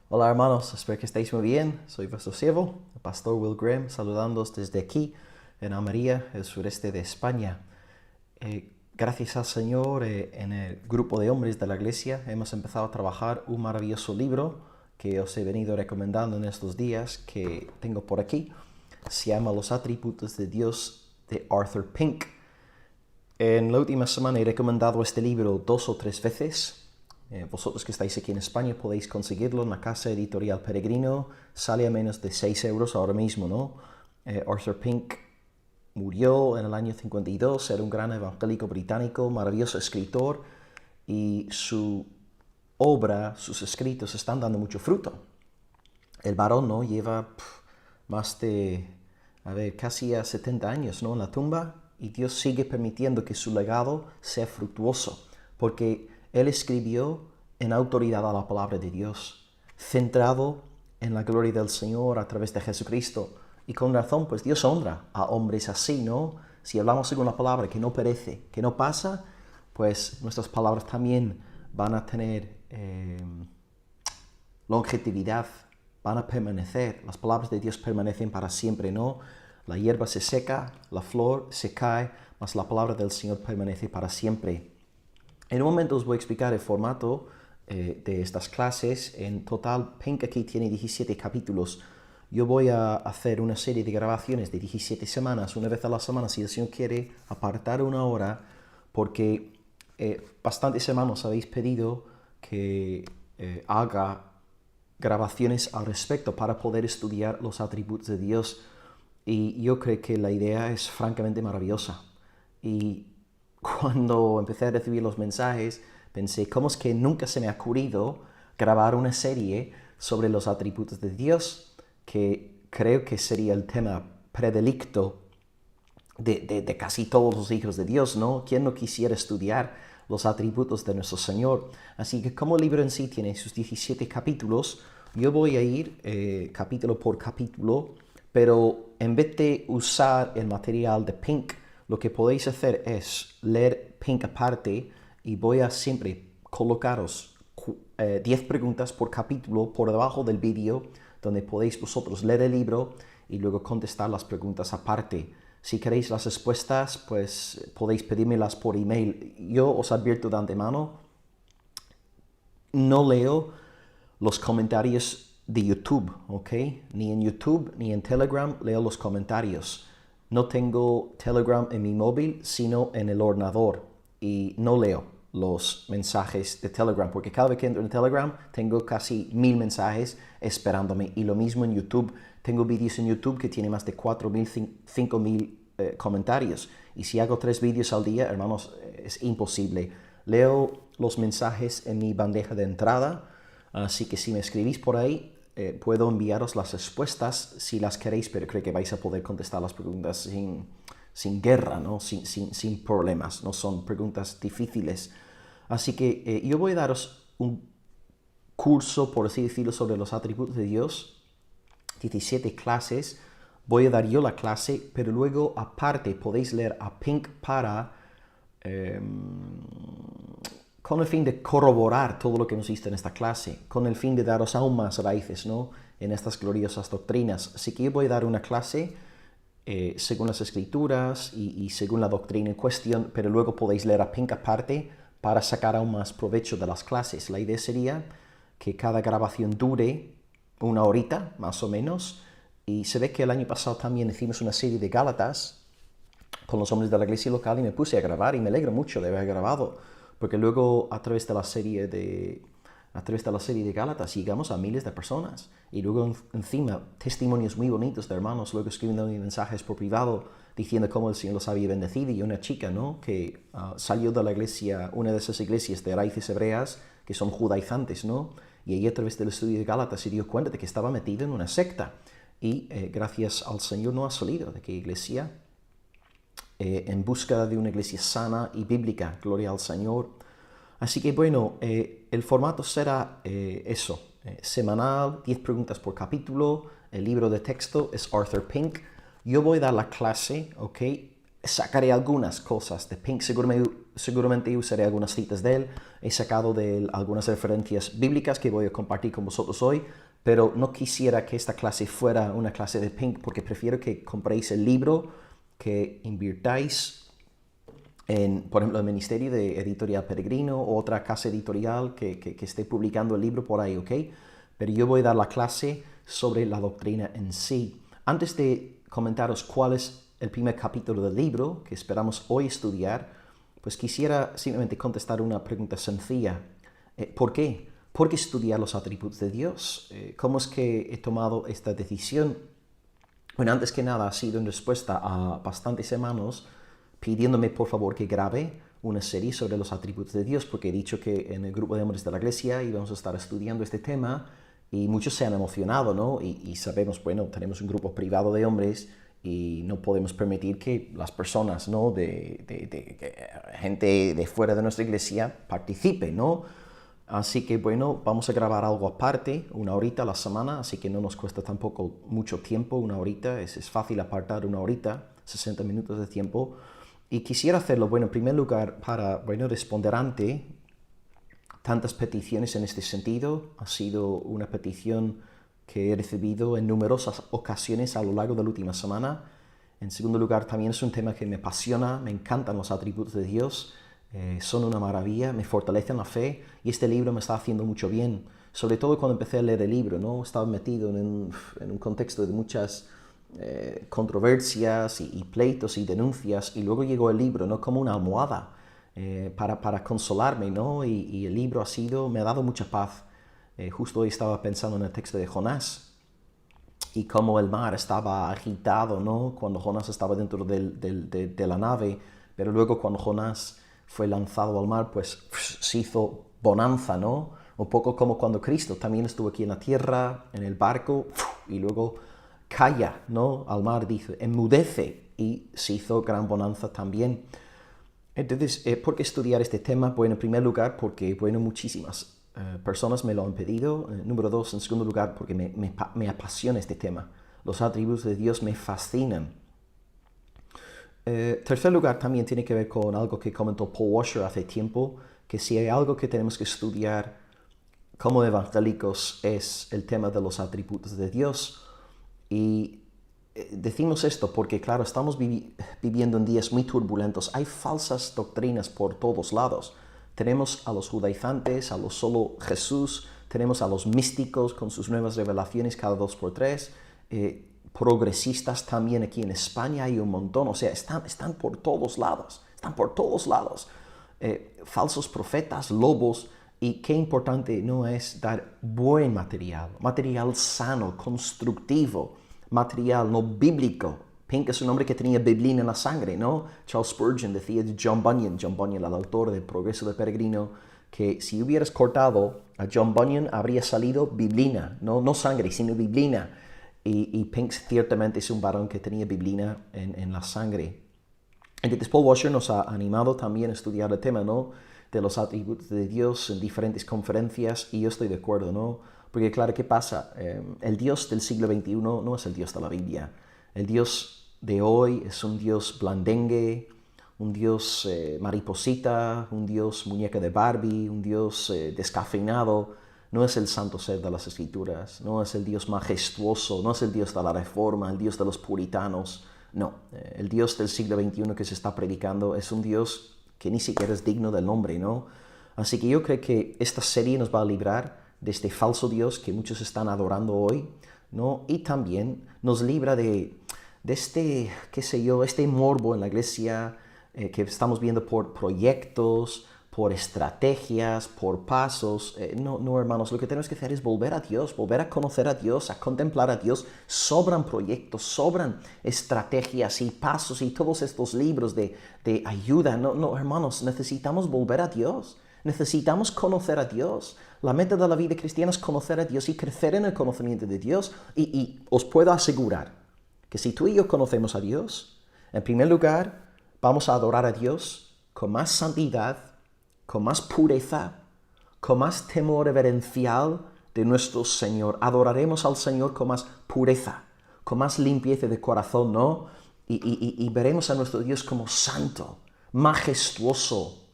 Hola hermanos, espero que estéis muy bien. Soy vuestro siervo, el pastor Will Graham, saludándoos desde aquí, en Almería, el sureste de España. Gracias al Señor, en el grupo de hombres de la iglesia hemos empezado a trabajar un maravilloso libro que os he venido recomendando en estos días, que tengo por aquí. Se llama Los atributos de Dios, de Arthur Pink. En la última semana he recomendado este libro 2 o 3 veces. Vosotros que estáis aquí en España podéis conseguirlo en la casa editorial Peregrino. Sale a menos de 6 euros ahora mismo, ¿no? Arthur Pink murió en el año 52, era un gran evangélico británico, maravilloso escritor, y su obra, sus escritos están dando mucho fruto. El varón, ¿no? Lleva más de, casi a 70 años, ¿no? En la tumba, y Dios sigue permitiendo que su legado sea fructuoso, porque él escribió en autoridad a la palabra de Dios, centrado en la gloria del Señor a través de Jesucristo. Y con razón, pues Dios honra a hombres así, ¿no? Si hablamos según la palabra que no perece, que no pasa, pues nuestras palabras también van a tener longevidad, van a permanecer. Las palabras de Dios permanecen para siempre, ¿no? La hierba se seca, la flor se cae, mas la palabra del Señor permanece para siempre. En un momento os voy a explicar el formato de estas clases. En total, Pink aquí tiene 17 capítulos. Yo voy a hacer una serie de grabaciones de 17 semanas, una vez a la semana, si el Señor quiere, apartar una hora, porque bastantes hermanos habéis pedido que haga grabaciones al respecto para poder estudiar los atributos de Dios. Y yo creo que la idea es francamente maravillosa. Y cuando empecé a recibir los mensajes, pensé, ¿cómo es que nunca se me ha ocurrido grabar una serie sobre los atributos de Dios? Que creo que sería el tema predilecto de casi todos los hijos de Dios, ¿no? ¿Quién no quisiera estudiar los atributos de nuestro Señor? Así que como el libro en sí tiene sus 17 capítulos, yo voy a ir capítulo por capítulo, pero en vez de usar el material de Pink, lo que podéis hacer es leer Pink aparte, y voy a siempre colocaros 10 preguntas por capítulo por debajo del vídeo, donde podéis vosotros leer el libro y luego contestar las preguntas aparte. Si queréis las respuestas, pues podéis pedírmelas por email. Yo os advierto de antemano, no leo los comentarios de YouTube, ¿ok? Ni en YouTube ni en Telegram leo los comentarios. No tengo Telegram en mi móvil, sino en el ordenador, y no leo los mensajes de Telegram, porque cada vez que entro en Telegram tengo casi 1000 mensajes esperándome, y lo mismo en YouTube. Tengo vídeos en YouTube que tienen más de 4000, 5000 comentarios, y si hago 3 vídeos al día, hermanos, es imposible. Leo los mensajes en mi bandeja de entrada, así que si me escribís por ahí, puedo enviaros las respuestas si las queréis, pero creo que vais a poder contestar las preguntas sin guerra, ¿no? Sin problemas, no son preguntas difíciles. Así que yo voy a daros un curso, por así decirlo, sobre los atributos de Dios, 17 clases. Voy a dar yo la clase, pero luego aparte podéis leer a Pink para con el fin de corroborar todo lo que hemos visto en esta clase, con el fin de daros aún más raíces, ¿no?, en estas gloriosas doctrinas. Así que yo voy a dar una clase según las escrituras y según la doctrina en cuestión, pero luego podéis leer a Pink aparte para sacar aún más provecho de las clases. La idea sería que cada grabación dure una horita, más o menos, y se ve que el año pasado también hicimos una serie de Gálatas con los hombres de la iglesia local, y me puse a grabar, y me alegro mucho de haber grabado, porque luego a través de la serie de Gálatas llegamos a miles de personas, y luego encima testimonios muy bonitos de hermanos luego escribiendo mensajes por privado diciendo cómo el Señor los había bendecido. Y una chica, ¿no?, que salió de la iglesia, una de esas iglesias de raíces hebreas que son judaizantes, ¿no?, y ella a través del estudio de Gálatas se dio cuenta de que estaba metida en una secta, y gracias al Señor no ha salido de aquella iglesia, en búsqueda de una iglesia sana y bíblica. Gloria al Señor. Así que bueno, el formato será eso, semanal, 10 preguntas por capítulo. El libro de texto es Arthur Pink. Yo voy a dar la clase, ¿ok? Sacaré algunas cosas de Pink, seguramente usaré algunas citas de él. He sacado de él algunas referencias bíblicas que voy a compartir con vosotros hoy, pero no quisiera que esta clase fuera una clase de Pink, porque prefiero que compréis el libro, que invirtáis en, por ejemplo, el Ministerio de Editorial Peregrino o otra casa editorial que esté publicando el libro por ahí, ¿ok? Pero yo voy a dar la clase sobre la doctrina en sí. Antes de comentaros cuál es el primer capítulo del libro que esperamos hoy estudiar, pues quisiera simplemente contestar una pregunta sencilla. ¿Por qué? ¿Por qué estudiar los atributos de Dios? ¿Cómo es que he tomado esta decisión? Bueno, antes que nada ha sido en respuesta a bastantes hermanos pidiéndome por favor que grabe una serie sobre los atributos de Dios, porque he dicho que en el grupo de hombres de la iglesia íbamos a estar estudiando este tema y muchos se han emocionado, ¿no? Y sabemos, bueno, tenemos un grupo privado de hombres y no podemos permitir que las personas, ¿no? Gente de fuera de nuestra iglesia participe, ¿no? Así que bueno, vamos a grabar algo aparte, 1 horita a la semana, así que no nos cuesta tampoco mucho tiempo, 1 horita, es fácil apartar 1 horita, 60 minutos de tiempo. Y quisiera hacerlo, bueno, en primer lugar, para, bueno, responder ante tantas peticiones en este sentido. Ha sido una petición que he recibido en numerosas ocasiones a lo largo de la última semana. En segundo lugar, también es un tema que me apasiona, me encantan los atributos de Dios, son una maravilla, me fortalecen la fe y este libro me está haciendo mucho bien. Sobre todo cuando empecé a leer el libro, ¿no? Estaba metido en un contexto de muchas controversias y pleitos y denuncias, y luego llegó el libro, ¿no? Como una almohada para consolarme, ¿no? Y el libro me ha dado mucha paz. Justo hoy estaba pensando en el texto de Jonás y cómo el mar estaba agitado, ¿no? Cuando Jonás estaba dentro de la nave, pero luego cuando Jonás fue lanzado al mar, pues se hizo bonanza, ¿no? Un poco como cuando Cristo también estuvo aquí en la tierra, en el barco, y luego calla, ¿no? Al mar, dice, enmudece, y se hizo gran bonanza también. Entonces, ¿por qué estudiar este tema? Bueno, en primer lugar, porque, bueno, muchísimas personas me lo han pedido. Número 2, en segundo lugar, porque me apasiona este tema. Los atributos de Dios me fascinan. Tercer lugar, también tiene que ver con algo que comentó Paul Washer hace tiempo, que si hay algo que tenemos que estudiar como evangélicos es el tema de los atributos de Dios. Y decimos esto porque, claro, estamos viviendo en días muy turbulentos. Hay falsas doctrinas por todos lados. Tenemos a los judaizantes, a los solo Jesús, tenemos a los místicos con sus nuevas revelaciones cada 2x3, progresistas también aquí en España hay un montón, o sea, están por todos lados, falsos profetas, lobos, y qué importante no es dar buen material sano, constructivo, material no bíblico. Pink es un hombre que tenía biblina en la sangre, ¿no? Charles Spurgeon decía de John Bunyan, el autor del Progreso de Peregrino, que si hubieras cortado a John Bunyan habría salido biblina, no sangre, sino biblina. Y Pink ciertamente es un varón que tenía biblina en la sangre. Entonces Paul Washer nos ha animado también a estudiar el tema, ¿no? De los atributos de Dios en diferentes conferencias, y yo estoy de acuerdo, ¿no? Porque claro, ¿qué pasa? El Dios del siglo XXI no es el Dios de la Biblia. El Dios de hoy es un Dios blandengue, un Dios mariposita, un Dios muñeca de Barbie, un Dios descafeinado. No es el santo ser de las Escrituras, no es el Dios majestuoso, no es el Dios de la Reforma, el Dios de los puritanos. No, el Dios del siglo XXI que se está predicando es un Dios que ni siquiera es digno del nombre, ¿no? Así que yo creo que esta serie nos va a librar de este falso Dios que muchos están adorando hoy, ¿no? Y también nos libra de este, qué sé yo, este morbo en la iglesia que estamos viendo por proyectos, por estrategias, por pasos. No, hermanos, lo que tenemos que hacer es volver a Dios, volver a conocer a Dios, a contemplar a Dios. Sobran proyectos, sobran estrategias y pasos y todos estos libros de ayuda. No, hermanos, necesitamos volver a Dios. Necesitamos conocer a Dios. La meta de la vida cristiana es conocer a Dios y crecer en el conocimiento de Dios. Y os puedo asegurar que si tú y yo conocemos a Dios, en primer lugar, vamos a adorar a Dios con más santidad, con más pureza, con más temor reverencial de nuestro Señor. Adoraremos al Señor con más pureza, con más limpieza de corazón, ¿no? Y veremos a nuestro Dios como santo, majestuoso,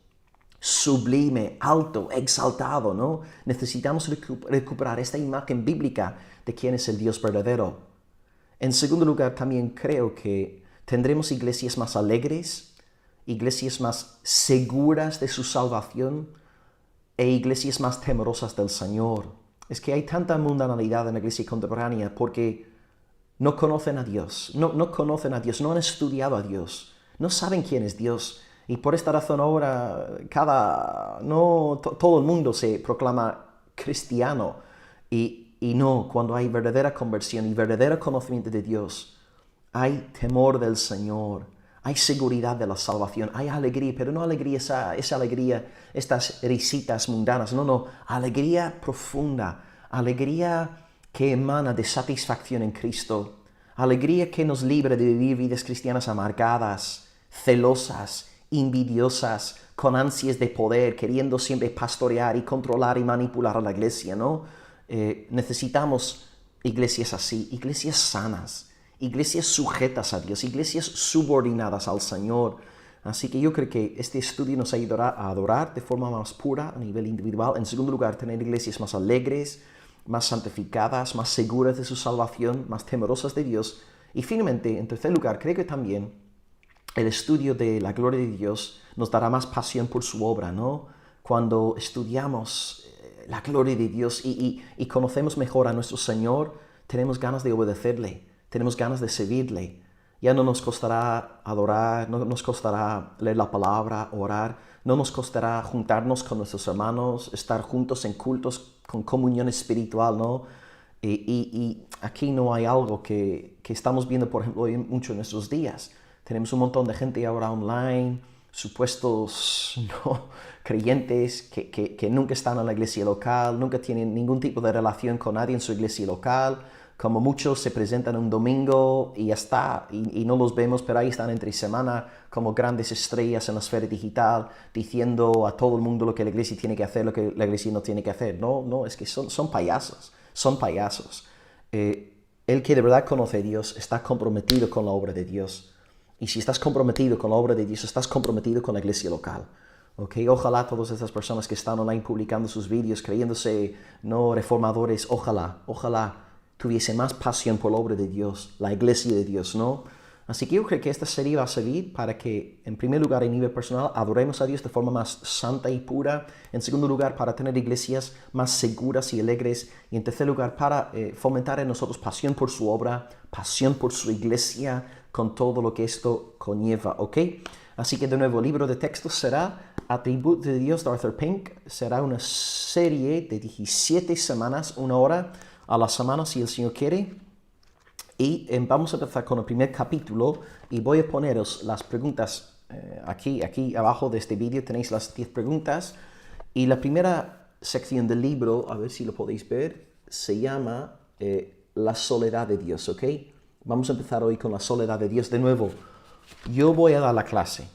sublime, alto, exaltado, ¿no? Necesitamos recuperar esta imagen bíblica de quién es el Dios verdadero. En segundo lugar, también creo que tendremos iglesias más alegres, iglesias más seguras de su salvación e iglesias más temerosas del Señor. Es que hay tanta mundanalidad en la iglesia contemporánea porque no conocen a Dios, no conocen a Dios, no han estudiado a Dios, no saben quién es Dios. Y por esta razón ahora todo el mundo se proclama cristiano. Y no, cuando hay verdadera conversión y verdadero conocimiento de Dios, hay temor del Señor, hay seguridad de la salvación, hay alegría, pero no alegría, esa alegría, estas risitas mundanas, no, alegría profunda, alegría que emana de satisfacción en Cristo, alegría que nos libra de vivir vidas cristianas amargadas, celosas, envidiosas, con ansias de poder, queriendo siempre pastorear y controlar y manipular a la iglesia, ¿no? Necesitamos iglesias así, iglesias sanas, iglesias sujetas a Dios, iglesias subordinadas al Señor. Así que yo creo que este estudio nos ayudará a adorar de forma más pura a nivel individual. En segundo lugar, tener iglesias más alegres, más santificadas, más seguras de su salvación, más temerosas de Dios. Y finalmente, en tercer lugar, creo que también el estudio de la gloria de Dios nos dará más pasión por su obra, ¿no? Cuando estudiamos la gloria de Dios y conocemos mejor a nuestro Señor, tenemos ganas de obedecerle, tenemos ganas de servirle. Ya no nos costará adorar, no nos costará leer la palabra, orar, no nos costará juntarnos con nuestros hermanos, estar juntos en cultos con comunión espiritual, ¿no? Y aquí no hay algo que estamos viendo, por ejemplo, hoy mucho en nuestros días. Tenemos un montón de gente ahora online, supuestos no creyentes que nunca están en la iglesia local, nunca tienen ningún tipo de relación con nadie en su iglesia local. Como muchos se presentan un domingo y ya está, y no los vemos, pero ahí están entre semana como grandes estrellas en la esfera digital, diciendo a todo el mundo lo que la iglesia tiene que hacer, lo que la iglesia no tiene que hacer. No, es que son payasos, son payasos. El que de verdad conoce a Dios está comprometido con la obra de Dios. Y si estás comprometido con la obra de Dios, estás comprometido con la iglesia local. ¿Okay? Ojalá todas esas personas que están online publicando sus vídeos, creyéndose no reformadores, ojalá tuviese más pasión por la obra de Dios, la iglesia de Dios, ¿no? Así que yo creo que esta serie va a servir para que, en primer lugar, a nivel personal, adoremos a Dios de forma más santa y pura. En segundo lugar, para tener iglesias más seguras y alegres. Y en tercer lugar, para fomentar en nosotros pasión por su obra, pasión por su iglesia, con todo lo que esto conlleva, ¿ok? Así que de nuevo, el libro de textos será Atributos de Dios de Arthur Pink. Será una serie de 17 semanas, una hora a la semana, si el Señor quiere. Y vamos a empezar con el primer capítulo y voy a poneros las preguntas aquí abajo de este vídeo. Tenéis las 10 preguntas. Y la primera sección del libro, a ver si lo podéis ver, se llama La soledad de Dios, ¿ok? Vamos a empezar hoy con la soledad de Dios. De nuevo, yo voy a dar la clase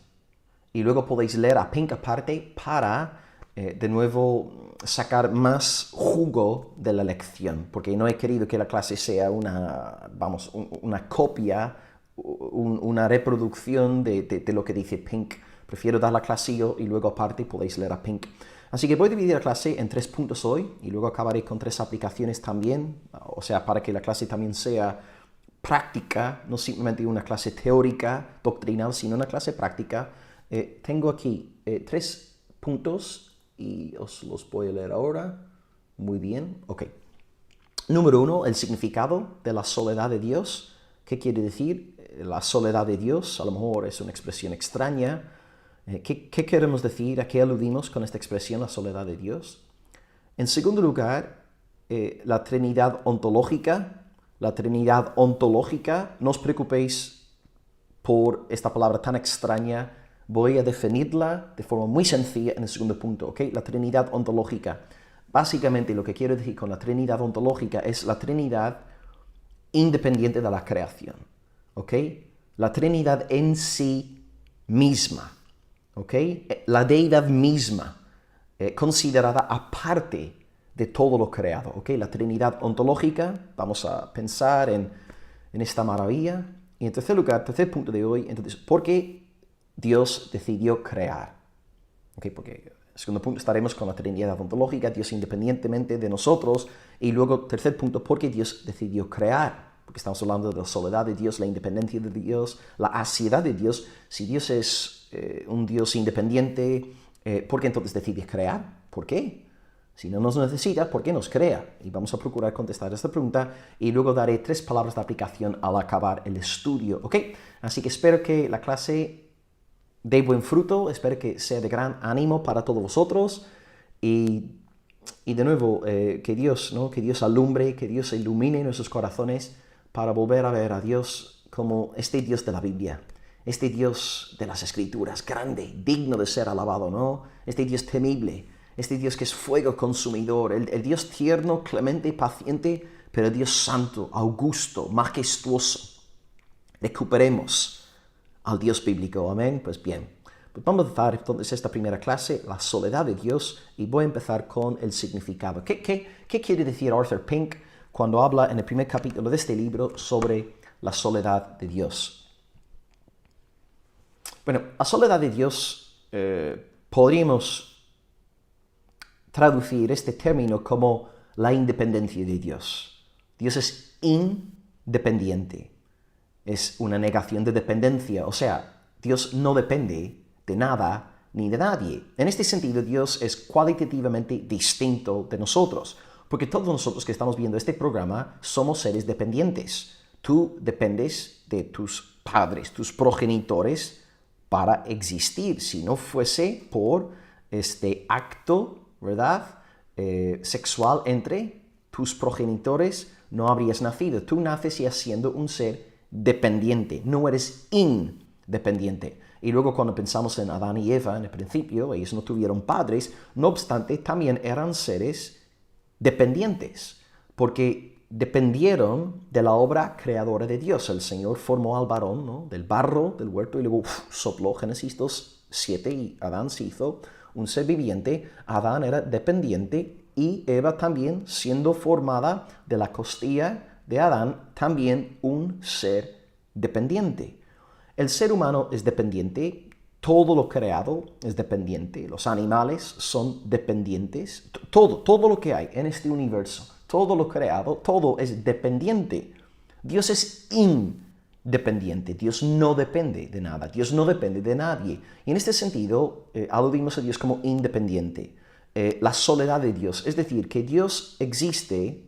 y luego podéis leer a Pink aparte para, de nuevo, sacar más jugo de la lección, porque no he querido que la clase sea una copia, una reproducción de lo que dice Pink. Prefiero dar la clase yo y luego aparte podéis leer a Pink. Así que voy a dividir la clase en 3 puntos hoy y luego acabaré con 3 aplicaciones también, o sea, para que la clase también sea práctica, no simplemente una clase teórica, doctrinal, sino una clase práctica. Tengo aquí 3 puntos y os los voy a leer ahora. Muy bien, ok. Número 1, el significado de la soledad de Dios. ¿Qué quiere decir la soledad de Dios? A lo mejor es una expresión extraña. ¿Qué queremos decir? ¿A qué aludimos con esta expresión, la soledad de Dios? En segundo lugar, la Trinidad ontológica. La Trinidad ontológica, no os preocupéis por esta palabra tan extraña, voy a definirla de forma muy sencilla en el segundo punto, ¿ok? La Trinidad ontológica. Básicamente lo que quiero decir con la Trinidad ontológica es la Trinidad independiente de la creación, ¿ok? La Trinidad en sí misma, ¿ok? La deidad misma, considerada aparte de todo lo creado, ¿ok? La Trinidad ontológica, vamos a pensar en esta maravilla. Y en tercer lugar, tercer punto de hoy, entonces, ¿por qué Dios decidió crear? ¿Ok? Porque Segundo punto, estaremos con la Trinidad ontológica, Dios independientemente de nosotros. Y luego, tercer punto, porque Dios decidió crear. Porque estamos hablando de la soledad de Dios, la independencia de Dios, la asidad de Dios. Si Dios es un Dios independiente, ¿por qué entonces decide crear? ¿Por qué? Si no nos necesita, ¿por qué nos crea? Y vamos a procurar contestar esta pregunta y luego daré 3 palabras de aplicación al acabar el estudio, ¿ok? Así que espero que la clase dé buen fruto, espero que sea de gran ánimo para todos vosotros y de nuevo, que Dios, ¿no? Que Dios alumbre, que Dios ilumine nuestros corazones para volver a ver a Dios como este Dios de la Biblia, este Dios de las Escrituras, grande, digno de ser alabado, ¿no? Este Dios temible, este Dios que es fuego consumidor, el Dios tierno, clemente, paciente, pero el Dios santo, augusto, majestuoso. Recuperemos al Dios bíblico, amén. Pues bien, pues vamos a empezar entonces esta primera clase, la soledad de Dios, y voy a empezar con el significado. ¿Qué quiere decir Arthur Pink cuando habla en el primer capítulo de este libro sobre la soledad de Dios? Bueno, la soledad de Dios podríamos traducir este término como la independencia de Dios. Dios es independiente. Es una negación de dependencia, o sea, Dios no depende de nada ni de nadie. En este sentido, Dios es cualitativamente distinto de nosotros, porque todos nosotros que estamos viendo este programa somos seres dependientes. Tú dependes de tus padres, tus progenitores, para existir. Si no fuese por este acto, ¿verdad?, sexual entre tus progenitores, no habrías nacido. Tú naces ya siendo un ser dependiente, no eres independiente. Y luego cuando pensamos en Adán y Eva en el principio, ellos no tuvieron padres, no obstante también eran seres dependientes, porque dependieron de la obra creadora de Dios. El Señor formó al varón, ¿no?, del barro del huerto y luego sopló, Génesis 2:7, y Adán se hizo un ser viviente. Adán era dependiente y Eva también, siendo formada de la costilla de Adán, también un ser dependiente. El ser humano es dependiente, todo lo creado es dependiente, los animales son dependientes, todo lo que hay en este universo, todo lo creado, todo es dependiente. Dios es independiente, Dios no depende de nada, Dios no depende de nadie. Y en este sentido, aludimos a Dios como independiente. La soledad de Dios, es decir, que Dios existe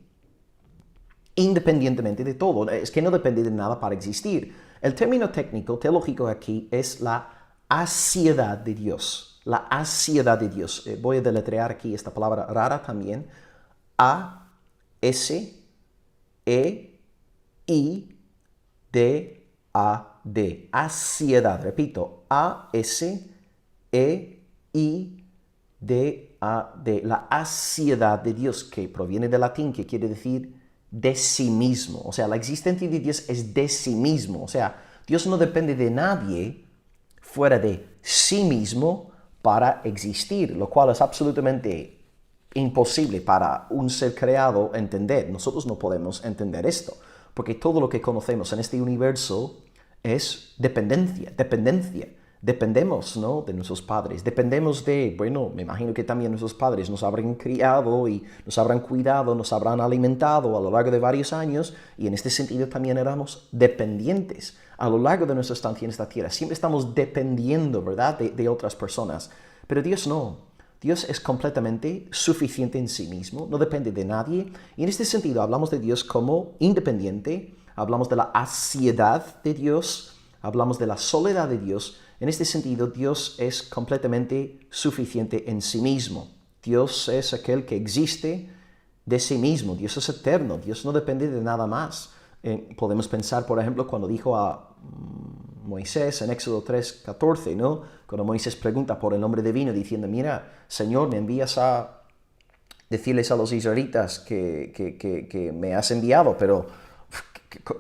independientemente de todo, es que no depende de nada para existir. El término técnico, teológico aquí, es la asidad de Dios. La asidad de Dios. Voy a deletrear aquí esta palabra rara también. A-S-E-I-D-A-D. Asidad, repito, A-S-E-I-D-A-D. La asidad de Dios, que proviene del latín, que quiere decir de sí mismo. O sea, la existencia de Dios es de sí mismo. O sea, Dios no depende de nadie fuera de sí mismo para existir, lo cual es absolutamente imposible para un ser creado entender. Nosotros no podemos entender esto, porque todo lo que conocemos en este universo es dependencia. Dependemos, ¿no?, de nuestros padres, dependemos de, bueno, me imagino que también nuestros padres nos habrán criado y nos habrán cuidado, nos habrán alimentado a lo largo de varios años, y en este sentido también éramos dependientes a lo largo de nuestra estancia en esta tierra. Siempre estamos dependiendo, ¿verdad?, de otras personas, pero Dios no. Dios es completamente suficiente en sí mismo, no depende de nadie, y en este sentido hablamos de Dios como independiente, hablamos de la asidad de Dios, hablamos de la soledad de Dios. En este sentido, Dios es completamente suficiente en sí mismo. Dios es aquel que existe de sí mismo. Dios es eterno. Dios no depende de nada más. Podemos pensar, por ejemplo, cuando dijo a Moisés en Éxodo 3:14, ¿no?, cuando Moisés pregunta por el nombre divino, diciendo, mira, Señor, me envías a decirles a los israelitas que me has enviado, pero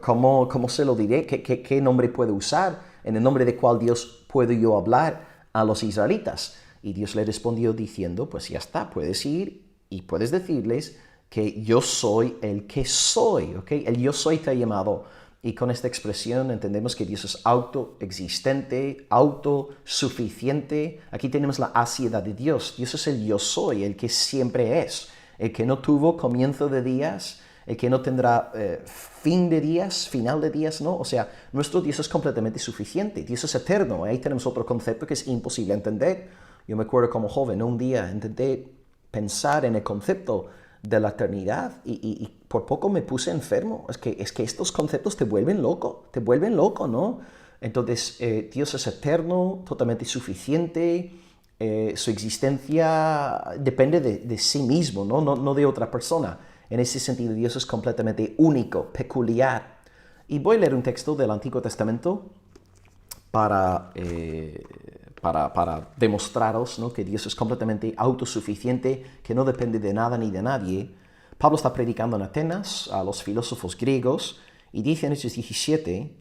¿cómo se lo diré? ¿Qué nombre puedo usar? ¿En el nombre de cuál Dios puedo yo hablar a los israelitas? Y Dios le respondió diciendo, pues ya está, puedes ir y puedes decirles que yo soy el que soy, ¿ok? El yo soy te ha llamado Y con esta expresión entendemos que Dios es autoexistente, autosuficiente. Aquí tenemos la aseidad de Dios. Dios es el yo soy, el que siempre es, el que no tuvo comienzo de días, el que no tendrá fin de días, final de días, ¿no? O sea, nuestro Dios es completamente suficiente. Dios es eterno. Ahí tenemos otro concepto que es imposible entender. Yo me acuerdo como joven, un día intenté pensar en el concepto de la eternidad y por poco me puse enfermo. Es que estos conceptos te vuelven loco, ¿no? Entonces, Dios es eterno, totalmente suficiente, su existencia depende de sí mismo, ¿no? No de otra persona. En ese sentido, Dios es completamente único, peculiar. Y voy a leer un texto del Antiguo Testamento para demostraros, ¿no?, que Dios es completamente autosuficiente, que no depende de nada ni de nadie. Pablo está predicando en Atenas a los filósofos griegos y dice en Hechos 17,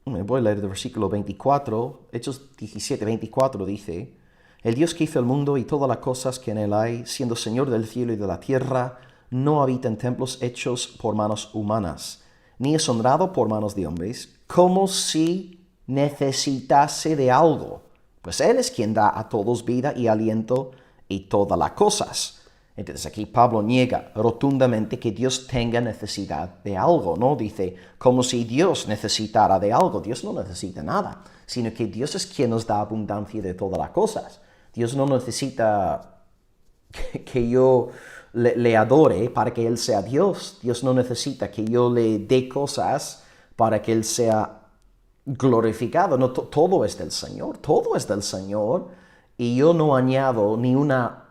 voy a leer del versículo 24, Hechos 17, 24 dice: el Dios que hizo el mundo y todas las cosas que en él hay, siendo Señor del cielo y de la tierra, no habita en templos hechos por manos humanas, ni es honrado por manos de hombres, como si necesitase de algo, pues Él es quien da a todos vida y aliento y todas las cosas. Entonces aquí Pablo niega rotundamente que Dios tenga necesidad de algo, ¿no? Dice, como si Dios necesitara de algo. Dios no necesita nada, sino que Dios es quien nos da abundancia de todas las cosas. Dios no necesita que yo le adore para que Él sea Dios. Dios no necesita que yo le dé cosas para que Él sea glorificado. No, todo es del Señor, y yo no añado ni una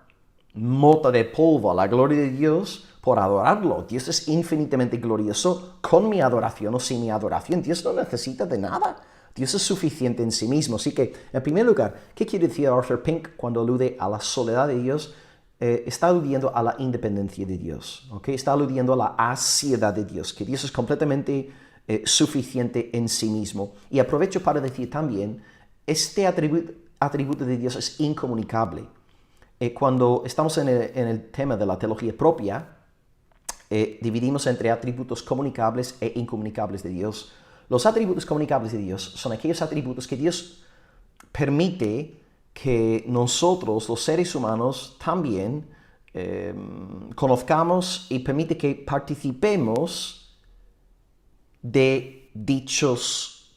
mota de polvo a la gloria de Dios por adorarlo. Dios es infinitamente glorioso con mi adoración o sin mi adoración. Dios no necesita de nada. Dios es suficiente en sí mismo. Así que, en primer lugar, ¿qué quiere decir Arthur Pink cuando alude a la soledad de Dios? Está aludiendo a la independencia de Dios, ¿okay? Está aludiendo a la aseidad de Dios, que Dios es completamente suficiente en sí mismo. Y aprovecho para decir también, este atributo de Dios es incomunicable. Cuando estamos en el tema de la teología propia, dividimos entre atributos comunicables e incomunicables de Dios. Los atributos comunicables de Dios son aquellos atributos que Dios permite que nosotros, los seres humanos, también conozcamos y permite que participemos de dichos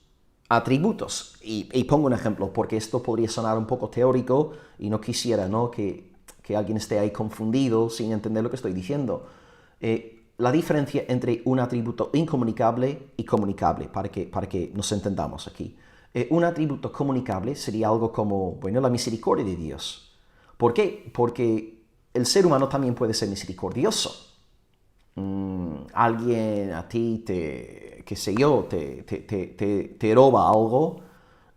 atributos. Y pongo un ejemplo, porque esto podría sonar un poco teórico y no quisiera, ¿no?, que alguien esté ahí confundido sin entender lo que estoy diciendo. La diferencia entre un atributo incomunicable y comunicable, para que nos entendamos aquí. Un atributo comunicable sería algo como, bueno, la misericordia de Dios. ¿Por qué? Porque el ser humano también puede ser misericordioso. Alguien a ti te roba algo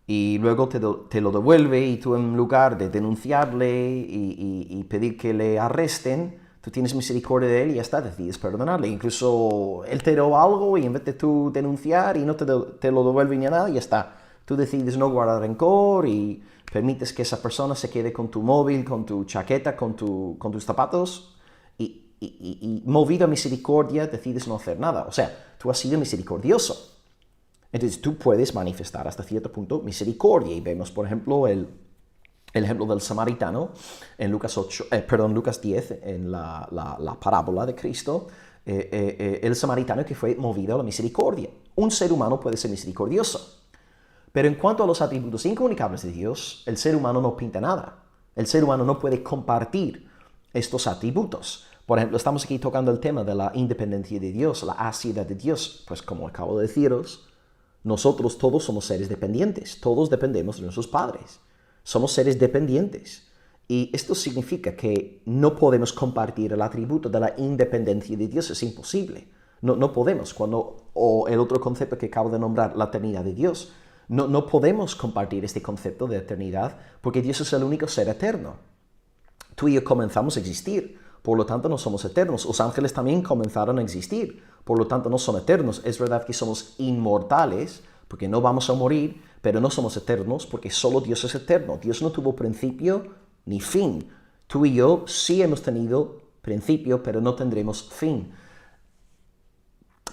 y luego te lo devuelve, y tú, en lugar de denunciarle y pedir que le arresten, tú tienes misericordia de él y ya está, decides perdonarle. Incluso él te roba algo y en vez de tú denunciar y no te lo devuelve ni nada, ya está. Tú decides no guardar rencor y permites que esa persona se quede con tu móvil, con tu chaqueta, con tus zapatos, y movido a misericordia decides no hacer nada. O sea, tú has sido misericordioso. Entonces tú puedes manifestar hasta cierto punto misericordia. Y vemos, por ejemplo, el ejemplo del samaritano en Lucas 10, en la parábola de Cristo. El samaritano que fue movido a la misericordia. Un ser humano puede ser misericordioso. Pero en cuanto a los atributos incomunicables de Dios, el ser humano no pinta nada. El ser humano no puede compartir estos atributos. Por ejemplo, estamos aquí tocando el tema de la independencia de Dios, la aseidad de Dios. Pues como acabo de deciros, nosotros todos somos seres dependientes. Todos dependemos de nuestros padres. Somos seres dependientes. Y esto significa que no podemos compartir el atributo de la independencia de Dios. Es imposible. No podemos. O el otro concepto que acabo de nombrar, la eternidad de Dios. No podemos compartir este concepto de eternidad porque Dios es el único ser eterno. Tú y yo comenzamos a existir, por lo tanto no somos eternos. Los ángeles también comenzaron a existir, por lo tanto no son eternos. Es verdad que somos inmortales porque no vamos a morir, pero no somos eternos porque solo Dios es eterno. Dios no tuvo principio ni fin. Tú y yo sí hemos tenido principio, pero no tendremos fin.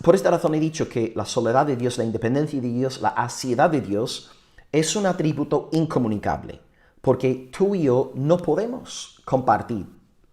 Por esta razón he dicho que la soledad de Dios, la independencia de Dios, la aseidad de Dios es un atributo incomunicable, porque tú y yo no podemos compartir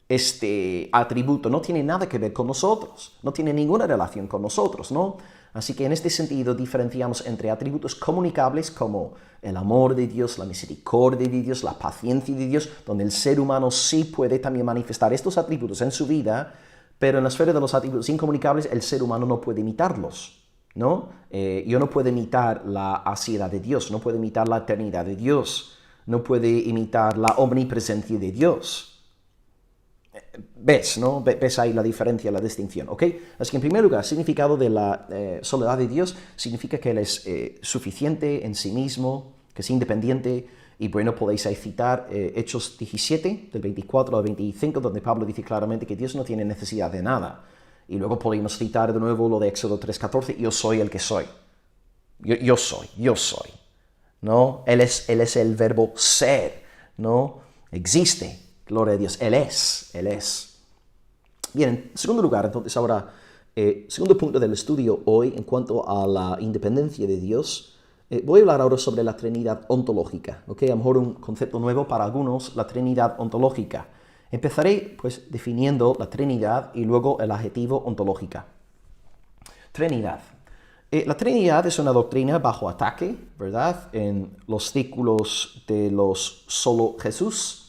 este atributo, no tiene nada que ver con nosotros, no tiene ninguna relación con nosotros, ¿no? Así que en este sentido diferenciamos entre atributos comunicables como el amor de Dios, la misericordia de Dios, la paciencia de Dios, donde el ser humano sí puede también manifestar estos atributos en su vida, pero en la esfera de los atributos incomunicables el ser humano no puede imitarlos, ¿no? Yo no puedo imitar la aseidad de Dios, no puedo imitar la eternidad de Dios, no puedo imitar la omnipresencia de Dios. ¿Ves, no? ¿Ves ahí la diferencia, la distinción? ¿Ok? Así que en primer lugar, el significado de la soledad de Dios significa que Él es suficiente en sí mismo, que es independiente. Y bueno, podéis ahí citar Hechos 17, del 24 al 25, donde Pablo dice claramente que Dios no tiene necesidad de nada. Y luego podemos citar de nuevo lo de Éxodo 3:14, yo soy el que soy. Yo soy. ¿No? Él es el verbo ser, ¿no? Existe. Gloria a Dios, Él es. Bien, en segundo lugar, entonces ahora, segundo punto del estudio hoy en cuanto a la independencia de Dios, voy a hablar ahora sobre la Trinidad ontológica, ¿ok? A lo mejor un concepto nuevo para algunos, la Trinidad ontológica. Empezaré, pues, definiendo la Trinidad y luego el adjetivo ontológica. Trinidad. La Trinidad es una doctrina bajo ataque, ¿verdad? En los círculos de los solo Jesús.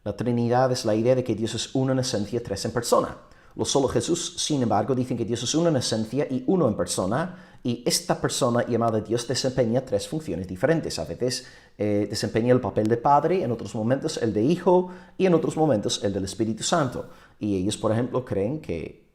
La Trinidad es la idea de que Dios es uno en esencia, tres en persona. Los solo Jesús, sin embargo, dicen que Dios es uno en esencia y uno en persona, y esta persona llamada Dios desempeña tres funciones diferentes. A veces desempeña el papel de Padre, en otros momentos el de Hijo, y en otros momentos el del Espíritu Santo. Y ellos, por ejemplo, creen que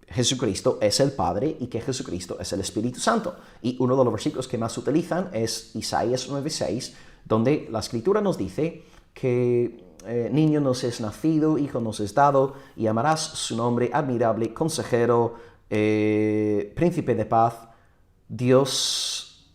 Jesucristo es el Padre y que Jesucristo es el Espíritu Santo. Y uno de los versículos que más utilizan es Isaías 9:6, donde la Escritura nos dice que niño nos es nacido, hijo nos es dado, y llamarás su nombre admirable, consejero, príncipe de paz, Dios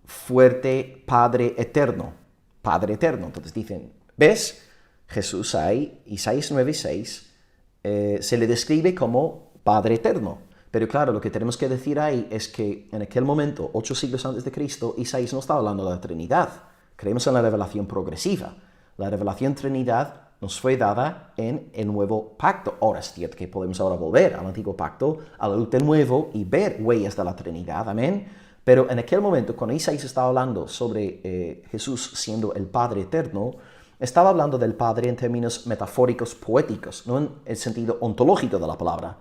fuerte, Padre eterno. Padre eterno. Entonces dicen, ¿ves? Jesús ahí, Isaías 9:6, se le describe como Padre eterno. Pero claro, lo que tenemos que decir ahí es que en aquel momento, 8 siglos antes de Cristo, Isaías no estaba hablando de la Trinidad. Creemos en la revelación progresiva. La revelación Trinidad nos fue dada en el nuevo pacto. Ahora es cierto que podemos ahora volver al antiguo pacto, a la luz del nuevo y ver huellas de la Trinidad, amén. Pero en aquel momento, cuando Isaías estaba hablando sobre Jesús siendo el Padre eterno, estaba hablando del Padre en términos metafóricos, poéticos, no en el sentido ontológico de la palabra.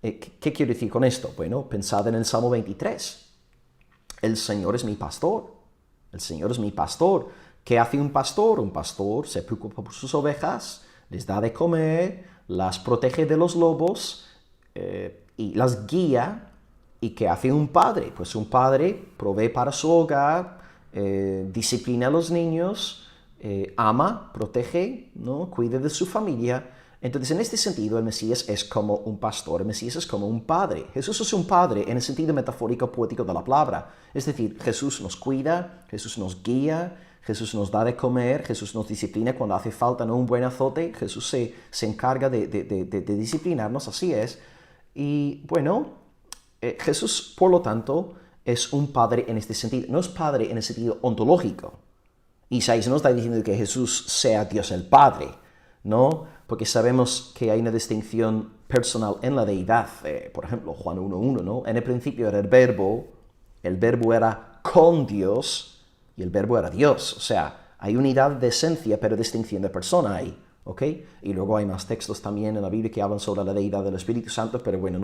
¿Qué quiero decir con esto? Bueno, pensad en el Salmo 23. El Señor es mi pastor. El Señor es mi pastor. ¿Qué hace un pastor? Un pastor se preocupa por sus ovejas, les da de comer, las protege de los lobos y las guía. ¿Y qué hace un padre? Pues un padre provee para su hogar, disciplina a los niños, ama, protege, ¿no? Cuida de su familia. Entonces, en este sentido, el Mesías es como un pastor, el Mesías es como un padre. Jesús es un padre en el sentido metafórico, poético de la palabra. Es decir, Jesús nos cuida, Jesús nos guía, Jesús nos da de comer, Jesús nos disciplina cuando hace falta, ¿no? Un buen azote, Jesús se encarga de disciplinarnos, así es. Y bueno, Jesús, por lo tanto, es un padre en este sentido. No es padre en el sentido ontológico. Isaías no está diciendo que Jesús sea Dios el Padre, ¿no? Porque sabemos que hay una distinción personal en la deidad. Por ejemplo, Juan 1:1, ¿no? En el principio era el verbo era con Dios, y el verbo era Dios. O sea, hay unidad de esencia, pero distinción de persona ahí, ¿ok? Y luego hay más textos también en la Biblia que hablan sobre la deidad del Espíritu Santo, pero bueno,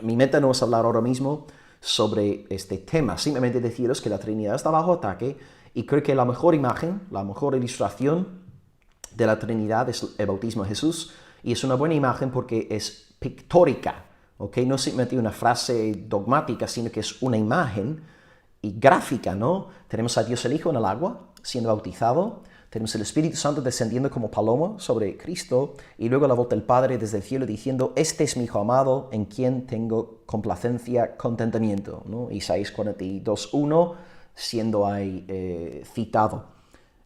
mi meta no es hablar ahora mismo sobre este tema, simplemente deciros que la Trinidad está bajo ataque, y creo que la mejor imagen, la mejor ilustración de la Trinidad es el bautismo de Jesús, y es una buena imagen porque es pictórica, ¿ok? No es simplemente una frase dogmática, sino que es una imagen y gráfica, ¿no? Tenemos a Dios el Hijo en el agua, siendo bautizado, tenemos el Espíritu Santo descendiendo como paloma sobre Cristo, y luego la voz del Padre desde el cielo diciendo, este es mi Hijo amado, en quien tengo complacencia, contentamiento, ¿no? Isaías 42:1, siendo ahí citado.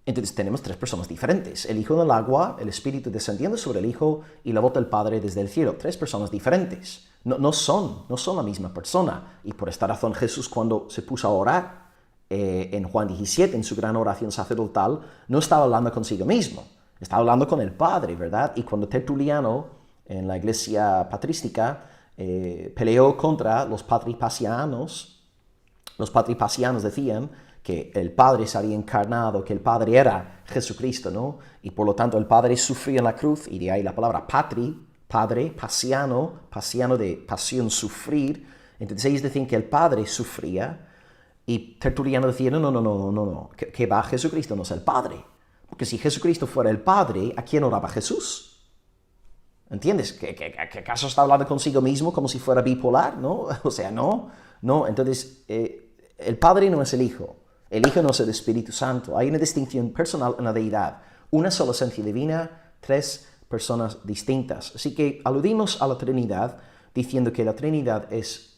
Entonces tenemos tres personas diferentes. El Hijo en el agua, el Espíritu descendiendo sobre el Hijo y la voz del Padre desde el cielo. Tres personas diferentes. No son la misma persona. Y por esta razón Jesús, cuando se puso a orar en Juan 17, en su gran oración sacerdotal, no estaba hablando consigo mismo. Estaba hablando con el Padre, ¿verdad? Y cuando Tertuliano, en la iglesia patrística, peleó contra los patripasianos decían que el Padre se había encarnado, que el Padre era Jesucristo, ¿no? Y por lo tanto el Padre sufrió en la cruz, y de ahí la palabra Padre, pasiano de pasión, sufrir. Entonces ellos decían que el Padre sufría, y Tertuliano decía, no, que va, Jesucristo no es el Padre. Porque si Jesucristo fuera el Padre, ¿a quién oraba Jesús? ¿Entiendes? ¿Que acaso está hablando consigo mismo como si fuera bipolar? ¿No? O sea, no. Entonces, el Padre no es el Hijo no es el Espíritu Santo. Hay una distinción personal en la deidad. Una sola esencia divina, tres personas distintas. Así que aludimos a la Trinidad diciendo que la Trinidad es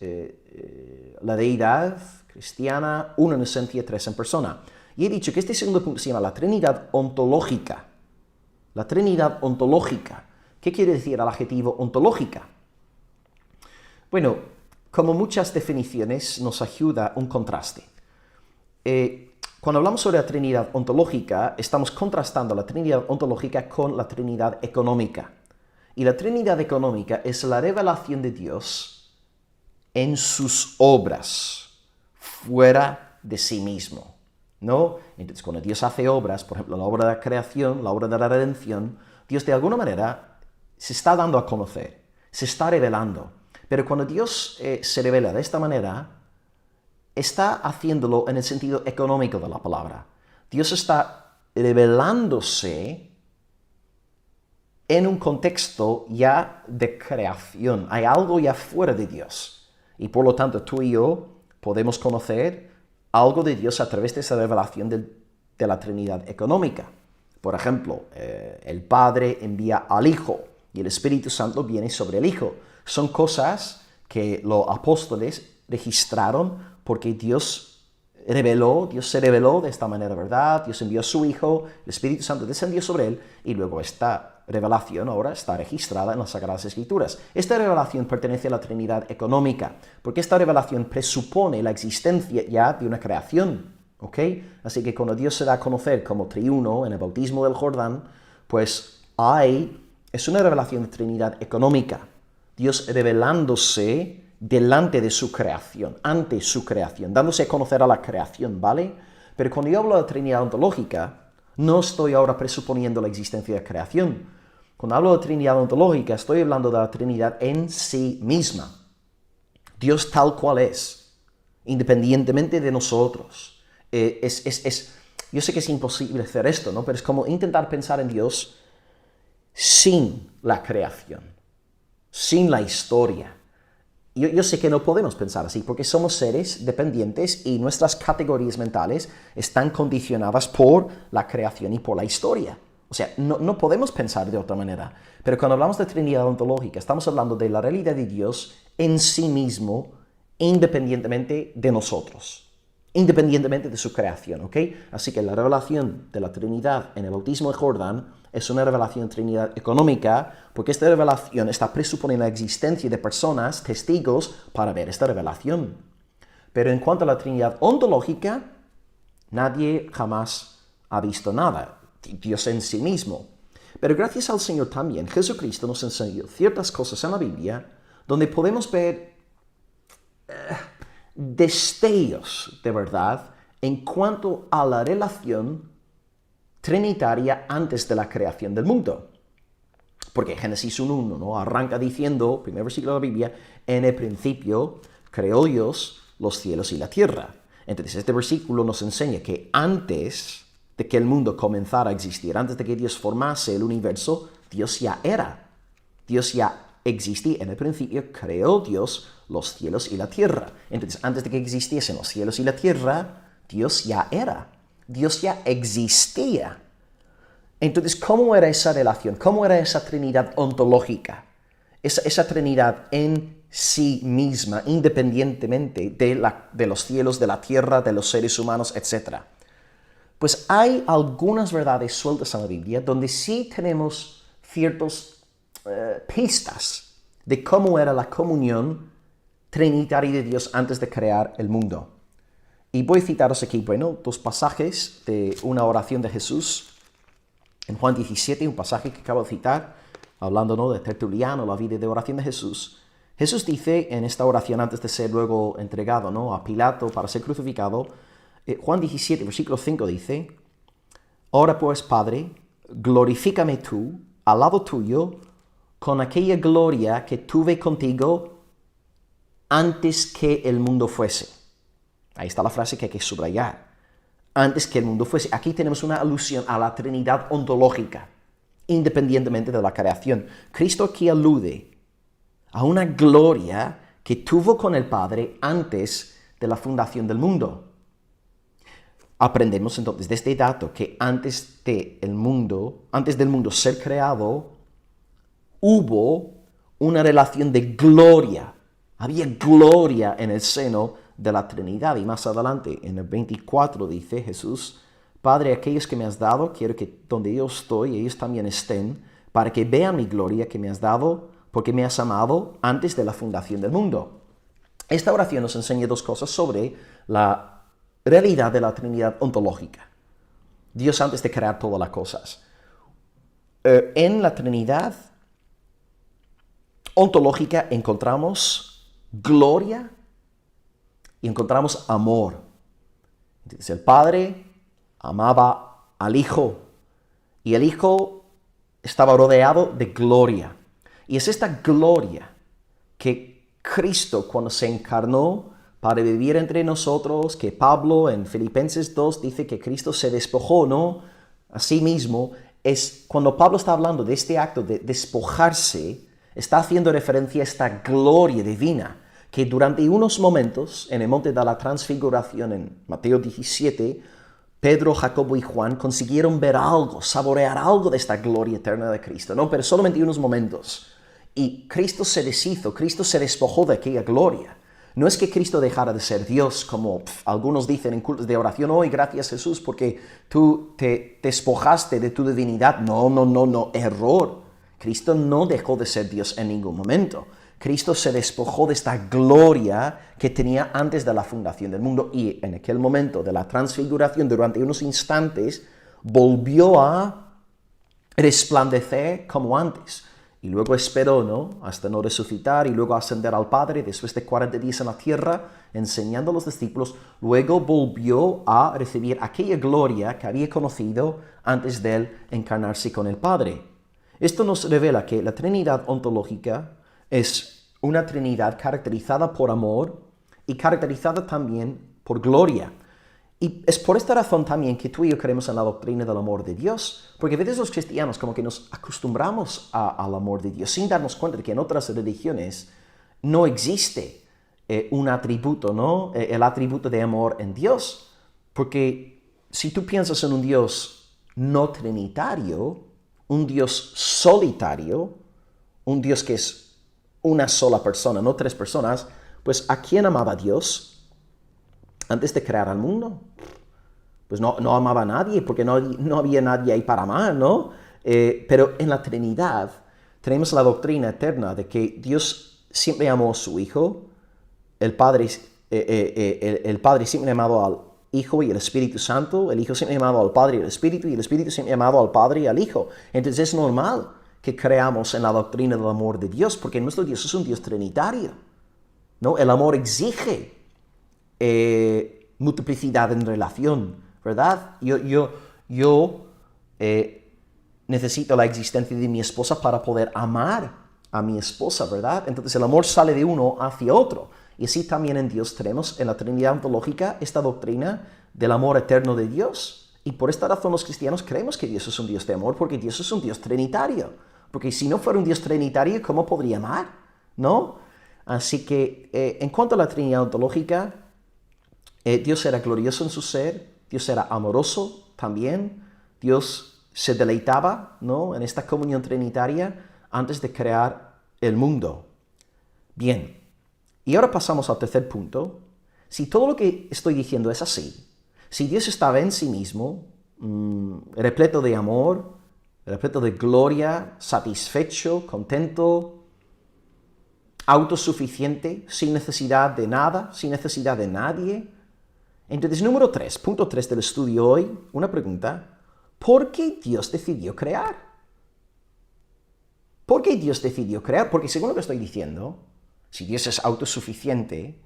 la deidad cristiana, una en esencia, tres en persona. Y he dicho que este segundo punto se llama la Trinidad ontológica. La Trinidad ontológica. ¿Qué quiere decir el adjetivo ontológica? Bueno, como muchas definiciones, nos ayuda un contraste. Cuando hablamos sobre la Trinidad ontológica, estamos contrastando la Trinidad ontológica con la Trinidad económica. Y la Trinidad económica es la revelación de Dios en sus obras, fuera de sí mismo, ¿no? Entonces, cuando Dios hace obras, por ejemplo, la obra de la creación, la obra de la redención, Dios de alguna manera se está dando a conocer, se está revelando. Pero cuando Dios se revela de esta manera, está haciéndolo en el sentido económico de la palabra. Dios está revelándose en un contexto ya de creación. Hay algo ya fuera de Dios. Y por lo tanto, tú y yo podemos conocer algo de Dios a través de esa revelación de la Trinidad económica. Por ejemplo, el Padre envía al Hijo y el Espíritu Santo viene sobre el Hijo. Son cosas que los apóstoles registraron porque Dios se reveló de esta manera, ¿verdad? Dios envió a su Hijo, el Espíritu Santo descendió sobre él, y luego esta revelación ahora está registrada en las Sagradas Escrituras. Esta revelación pertenece a la Trinidad económica, porque esta revelación presupone la existencia ya de una creación, ¿ok? Así que cuando Dios se da a conocer como triuno en el bautismo del Jordán, pues es una revelación de Trinidad económica. Dios revelándose delante de su creación, ante su creación, dándose a conocer a la creación, ¿vale? Pero cuando yo hablo de Trinidad ontológica, no estoy ahora presuponiendo la existencia de la creación. Cuando hablo de Trinidad ontológica, estoy hablando de la Trinidad en sí misma. Dios tal cual es, independientemente de nosotros. Yo sé que es imposible hacer esto, ¿no? Pero es como intentar pensar en Dios sin la creación, sin la historia. Yo sé que no podemos pensar así porque somos seres dependientes y nuestras categorías mentales están condicionadas por la creación y por la historia. O sea, no podemos pensar de otra manera. Pero cuando hablamos de Trinidad ontológica, estamos hablando de la realidad de Dios en sí mismo, independientemente de nosotros, independientemente de su creación, ¿ok? Así que la revelación de la Trinidad en el bautismo de Jordán es una revelación de Trinidad económica, porque esta revelación está presuponiendo la existencia de personas, testigos, para ver esta revelación. Pero en cuanto a la Trinidad ontológica, nadie jamás ha visto nada, Dios en sí mismo. Pero gracias al Señor también, Jesucristo nos enseñó ciertas cosas en la Biblia donde podemos ver destellos de verdad en cuanto a la relación trinitaria antes de la creación del mundo. Porque Génesis 1:1, ¿no? Arranca diciendo, primer versículo de la Biblia, en el principio creó Dios los cielos y la tierra. Entonces este versículo nos enseña que antes de que el mundo comenzara a existir, antes de que Dios formase el universo, Dios ya era. Dios ya existía. En el principio creó Dios los cielos y la tierra. Entonces antes de que existiesen los cielos y la tierra, Dios ya era. Dios ya existía. Entonces, ¿cómo era esa relación? ¿Cómo era esa Trinidad ontológica? Esa Trinidad en sí misma, independientemente de los cielos, de la tierra, de los seres humanos, etc. Pues hay algunas verdades sueltas en la Biblia donde sí tenemos ciertas pistas de cómo era la comunión trinitaria de Dios antes de crear el mundo. Y voy a citaros aquí, dos pasajes de una oración de Jesús en Juan 17, un pasaje que acabo de citar, hablando de Tertuliano, la vida de oración de Jesús. Jesús dice en esta oración antes de ser luego entregado a Pilato para ser crucificado, Juan 17, versículo 5 dice: Ahora pues, Padre, glorifícame tú al lado tuyo con aquella gloria que tuve contigo antes que el mundo fuese. Ahí está la frase que hay que subrayar. Antes que el mundo fuese. Aquí tenemos una alusión a la Trinidad ontológica, independientemente de la creación. Cristo aquí alude a una gloria que tuvo con el Padre antes de la fundación del mundo. Aprendemos entonces de este dato que antes del mundo ser creado, hubo una relación de gloria. Había gloria en el seno de la Trinidad. Y más adelante, en el 24, dice Jesús: Padre, aquellos que me has dado, quiero que donde yo estoy, ellos también estén, para que vean mi gloria que me has dado, porque me has amado antes de la fundación del mundo. Esta oración nos enseña dos cosas sobre la realidad de la Trinidad ontológica. Dios antes de crear todas las cosas. En la Trinidad ontológica encontramos gloria y encontramos amor. Entonces, el Padre amaba al Hijo y el Hijo estaba rodeado de gloria. Y es esta gloria que Cristo, cuando se encarnó para vivir entre nosotros, que Pablo en Filipenses 2 dice que Cristo se despojó, a sí mismo. Es cuando Pablo está hablando de este acto de despojarse, está haciendo referencia a esta gloria divina, que durante unos momentos, en el monte de la transfiguración, en Mateo 17, Pedro, Jacobo y Juan consiguieron ver algo, saborear algo de esta gloria eterna de Cristo, pero solamente unos momentos. Y Cristo se deshizo, Cristo se despojó de aquella gloria. No es que Cristo dejara de ser Dios, como algunos dicen en cultos de oración: hoy gracias Jesús porque tú te despojaste de tu divinidad. No, error. Cristo no dejó de ser Dios en ningún momento. Cristo se despojó de esta gloria que tenía antes de la fundación del mundo, y en aquel momento de la transfiguración, durante unos instantes, volvió a resplandecer como antes. Y luego esperó, hasta no resucitar y luego ascender al Padre después de 40 días en la tierra, enseñando a los discípulos. Luego volvió a recibir aquella gloria que había conocido antes de él encarnarse con el Padre. Esto nos revela que la Trinidad ontológica es una Trinidad caracterizada por amor y caracterizada también por gloria. Y es por esta razón también que tú y yo creemos en la doctrina del amor de Dios, porque a veces los cristianos como que nos acostumbramos al amor de Dios sin darnos cuenta de que en otras religiones no existe un atributo, el atributo de amor en Dios. Porque si tú piensas en un Dios no trinitario, un Dios solitario, un Dios que es una sola persona, no tres personas, pues ¿a quién amaba Dios antes de crear al mundo? Pues no amaba a nadie, porque no había nadie ahí para amar, pero en la Trinidad tenemos la doctrina eterna de que Dios siempre amó a su Hijo, el Padre siempre amado al Hijo y el Espíritu Santo, el Hijo siempre amado al Padre y al Espíritu, y el Espíritu siempre amado al Padre y al Hijo. Entonces es normal que creamos en la doctrina del amor de Dios, porque nuestro Dios es un Dios trinitario, El amor exige multiplicidad en relación, ¿verdad? Yo necesito la existencia de mi esposa para poder amar a mi esposa, ¿verdad? Entonces el amor sale de uno hacia otro. Y así también en Dios tenemos en la Trinidad ontológica esta doctrina del amor eterno de Dios. Y por esta razón los cristianos creemos que Dios es un Dios de amor, porque Dios es un Dios trinitario. Porque si no fuera un Dios trinitario, ¿cómo podría amar? Así que en cuanto a la Trinidad ontológica, Dios era glorioso en su ser, Dios era amoroso también, Dios se deleitaba, en esta comunión trinitaria antes de crear el mundo. Bien, y ahora pasamos al tercer punto. Si todo lo que estoy diciendo es así, si Dios estaba en sí mismo, repleto de amor, repleto de gloria, satisfecho, contento, autosuficiente, sin necesidad de nada, sin necesidad de nadie. Entonces, número 3, punto 3 del estudio hoy, una pregunta. ¿Por qué Dios decidió crear? ¿Por qué Dios decidió crear? Porque según lo que estoy diciendo, si Dios es autosuficiente,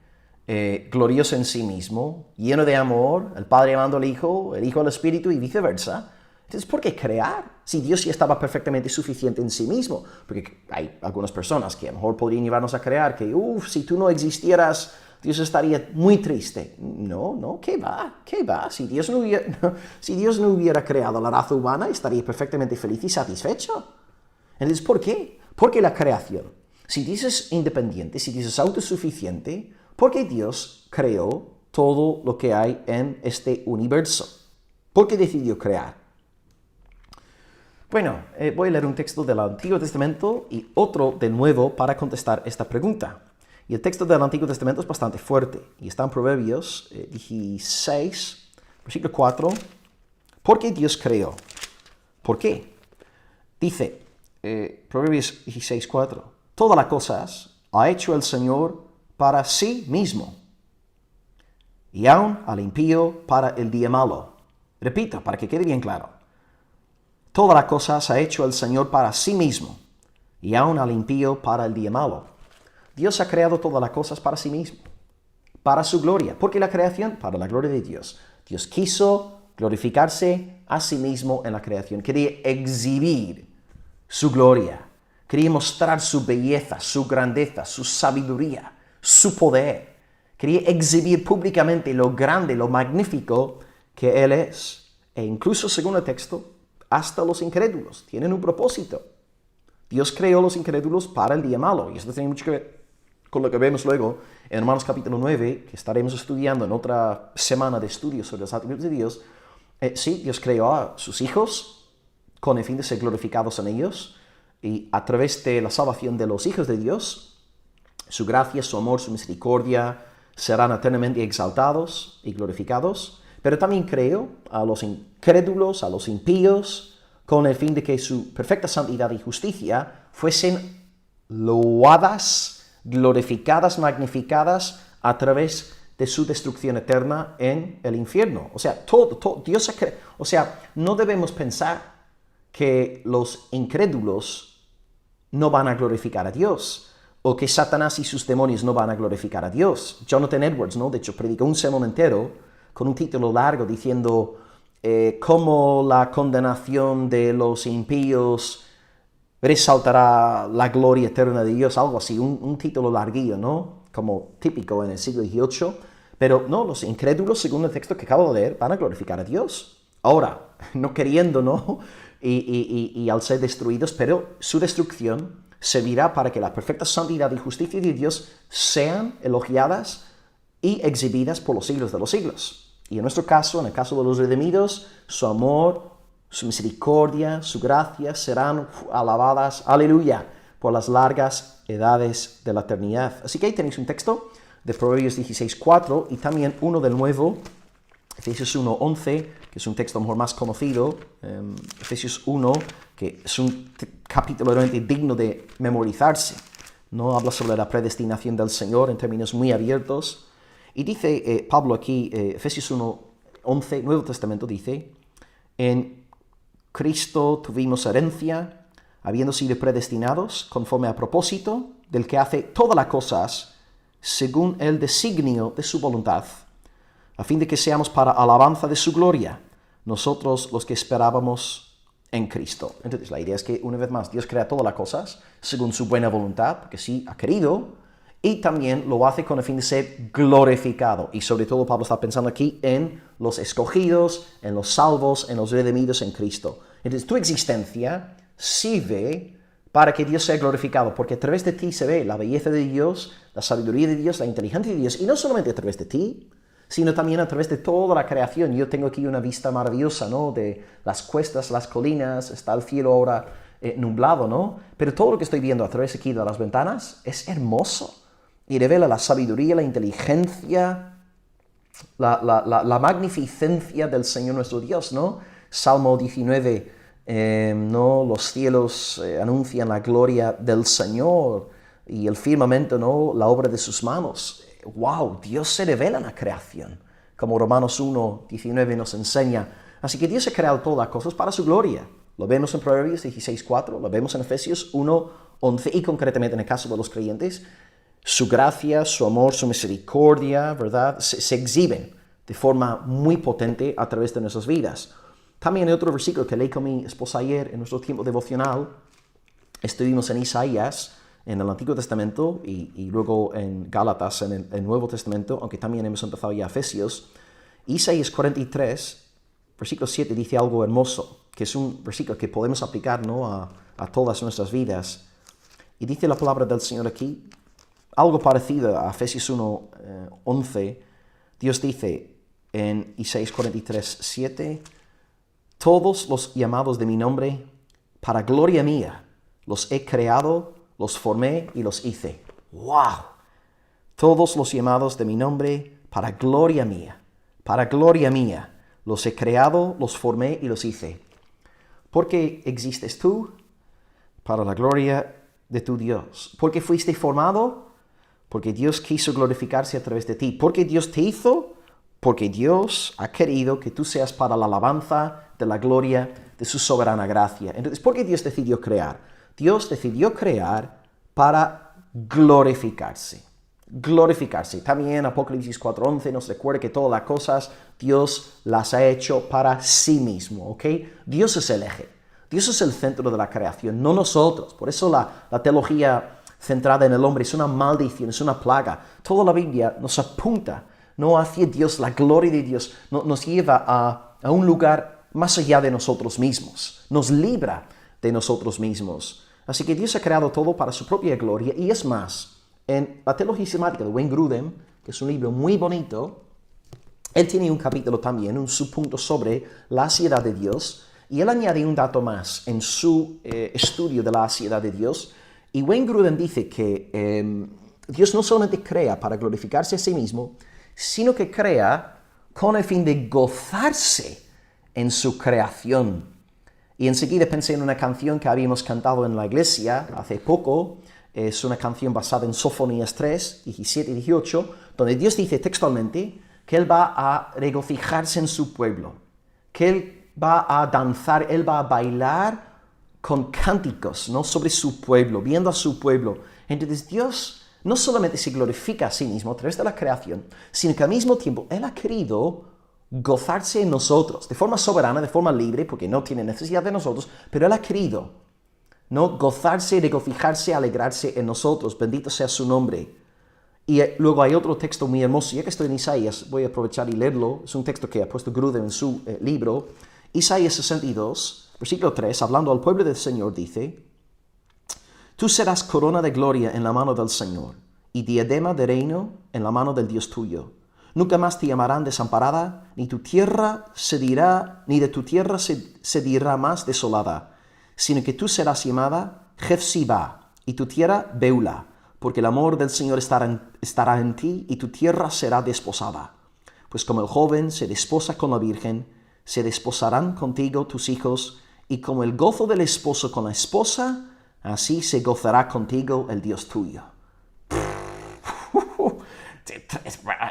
glorioso en sí mismo, lleno de amor, el Padre amando al Hijo, el Hijo al Espíritu y viceversa, entonces, ¿por qué crear? Si Dios ya estaba perfectamente suficiente en sí mismo. Porque hay algunas personas que a lo mejor podrían llevarnos a creer que, si tú no existieras, Dios estaría muy triste. No, ¿qué va? Si Dios no hubiera creado la raza humana, estaría perfectamente feliz y satisfecho. Entonces, ¿por qué? Porque la creación. Si Dios es independiente, si Dios es autosuficiente, ¿por qué Dios creó todo lo que hay en este universo? ¿Por qué decidió crear? Bueno, voy a leer un texto del Antiguo Testamento y otro del Nuevo para contestar esta pregunta. Y el texto del Antiguo Testamento es bastante fuerte y está en Proverbios 16, versículo 4. ¿Por qué Dios creó? ¿Por qué? Dice Proverbios 16, 4. Todas las cosas ha hecho el Señor para sí mismo, y aun al impío para el día malo. Repito, para que quede bien claro. Todas las cosas ha hecho el Señor para sí mismo, y aun al impío para el día malo. Dios ha creado todas las cosas para sí mismo, para su gloria. Porque la creación, para la gloria de Dios. Dios quiso glorificarse a sí mismo en la creación. Quería exhibir su gloria. Quería mostrar su belleza, su grandeza, su sabiduría, su poder. Quería exhibir públicamente lo grande, lo magnífico que Él es. E incluso, según el texto, hasta los incrédulos tienen un propósito. Dios creó los incrédulos para el día malo. Y esto tiene mucho que ver con lo que vemos luego en Romanos capítulo 9, que estaremos estudiando en otra semana de estudios sobre los atributos de Dios. Sí, Dios creó a sus hijos con el fin de ser glorificados en ellos. Y a través de la salvación de los hijos de Dios, su gracia, su amor, su misericordia serán eternamente exaltados y glorificados. Pero también creó a los incrédulos, a los impíos, con el fin de que su perfecta santidad y justicia fuesen loadas, glorificadas, magnificadas a través de su destrucción eterna en el infierno. O sea, todo Dios ha creado. O sea, no debemos pensar que los incrédulos no van a glorificar a Dios, o que Satanás y sus demonios no van a glorificar a Dios. Jonathan Edwards, ¿no? De hecho, predicó un sermón entero con un título largo diciendo cómo la condenación de los impíos resaltará la gloria eterna de Dios, algo así, un título larguillo, ¿no? Como típico en el siglo XVIII. Pero no, los incrédulos, según el texto que acabo de leer, van a glorificar a Dios. Ahora, no queriendo, ¿no? Y al ser destruidos, pero su destrucción servirá para que la perfecta santidad y justicia de Dios sean elogiadas y exhibidas por los siglos de los siglos. Y en nuestro caso, en el caso de los redimidos, su amor, su misericordia, su gracia serán alabadas, aleluya, por las largas edades de la eternidad. Así que ahí tenéis un texto de Proverbios 16:4 y también uno del Nuevo, Efesios 1:11, que es un texto mejor más conocido, Efesios 1, que es un capítulo realmente digno de memorizarse. No habla sobre la predestinación del Señor en términos muy abiertos. Y dice Pablo aquí, Efesios 1:11, Nuevo Testamento dice, en Cristo tuvimos herencia, habiendo sido predestinados conforme al propósito del que hace todas las cosas según el designio de su voluntad, a fin de que seamos para alabanza de su gloria, nosotros los que esperábamos en Cristo. Entonces la idea es que, una vez más, Dios crea todas las cosas según su buena voluntad, porque sí, ha querido, y también lo hace con el fin de ser glorificado. Y sobre todo Pablo está pensando aquí en los escogidos, en los salvos, en los redimidos en Cristo. Entonces tu existencia sirve para que Dios sea glorificado, porque a través de ti se ve la belleza de Dios, la sabiduría de Dios, la inteligencia de Dios, y no solamente a través de ti, sino también a través de toda la creación. Yo tengo aquí una vista maravillosa, ¿no? De las cuestas, las colinas, está el cielo ahora nublado, ¿no? Pero todo lo que estoy viendo a través aquí de las ventanas es hermoso. Y revela la sabiduría, la inteligencia, la magnificencia del Señor nuestro Dios, ¿no? Salmo 19, ¿no? Los cielos anuncian la gloria del Señor y el firmamento, ¿no? La obra de sus manos. ¡Wow! Dios se revela en la creación, como Romanos 1, 19 nos enseña. Así que Dios ha creado todas las cosas para su gloria. Lo vemos en Proverbios 16:4, lo vemos en Efesios 1:11 y concretamente en el caso de los creyentes, su gracia, su amor, su misericordia, ¿verdad? Se exhiben de forma muy potente a través de nuestras vidas. También hay otro versículo que leí con mi esposa ayer en nuestro tiempo devocional. Estuvimos en Isaías, en el Antiguo Testamento, y luego en Gálatas, en el Nuevo Testamento, aunque también hemos empezado ya Efesios. Isaías 43, versículo 7, dice algo hermoso, que es un versículo que podemos aplicar, ¿no? a todas nuestras vidas. Y dice la palabra del Señor aquí, algo parecido a Efesios 1:11. Dios dice en Isaías 43, 7, todos los llamados de mi nombre, para gloria mía, los he creado, los formé y los hice. ¡Wow! Todos los llamados de mi nombre, para gloria mía, los he creado, los formé y los hice. ¿Por qué existes tú? Para la gloria de tu Dios. ¿Por qué fuiste formado? Porque Dios quiso glorificarse a través de ti. ¿Por qué Dios te hizo? Porque Dios ha querido que tú seas para la alabanza de la gloria de su soberana gracia. Entonces, ¿por qué Dios decidió crear? Dios decidió crear para glorificarse. Glorificarse. También Apocalipsis 4:11 nos recuerda que todas las cosas Dios las ha hecho para sí mismo, ¿ok? Dios es el eje. Dios es el centro de la creación, no nosotros. Por eso la teología centrada en el hombre es una maldición, es una plaga. Toda la Biblia nos apunta, no hacia Dios, la gloria de Dios, nos lleva a un lugar más allá de nosotros mismos, nos libra de nosotros mismos. Así que Dios ha creado todo para su propia gloria, y es más, en la teología sistemática de Wayne Grudem, que es un libro muy bonito, él tiene un capítulo también, un subpunto sobre la aseidad de Dios, y él añade un dato más en su estudio de la aseidad de Dios. Y Wayne Grudem dice que Dios no solamente crea para glorificarse a sí mismo, sino que crea con el fin de gozarse en su creación. Y enseguida pensé en una canción que habíamos cantado en la iglesia hace poco. Es una canción basada en Sofonías 3, 17 y 18, donde Dios dice textualmente que Él va a regocijarse en su pueblo, que Él va a danzar, Él va a bailar con cánticos, ¿no? Sobre su pueblo, viendo a su pueblo. Entonces Dios no solamente se glorifica a sí mismo a través de la creación, sino que al mismo tiempo Él ha querido gozarse en nosotros, de forma soberana, de forma libre, porque no tiene necesidad de nosotros, pero Él ha querido, ¿no? Gozarse, regocijarse, alegrarse en nosotros. Bendito sea su nombre. Y luego hay otro texto muy hermoso, ya que estoy en Isaías, voy a aprovechar y leerlo. Es un texto que ha puesto Grudem en su libro. Isaías 62, versículo 3, hablando al pueblo del Señor, dice, tú serás corona de gloria en la mano del Señor, y diadema de reino en la mano del Dios tuyo. Nunca más te llamarán desamparada, ni de tu tierra se dirá más desolada, sino que tú serás llamada Jefsibá, y tu tierra Beula, porque el amor del Señor estará en ti, y tu tierra será desposada. Pues como el joven se desposa con la virgen, se desposarán contigo tus hijos, y como el gozo del esposo con la esposa, así se gozará contigo el Dios tuyo.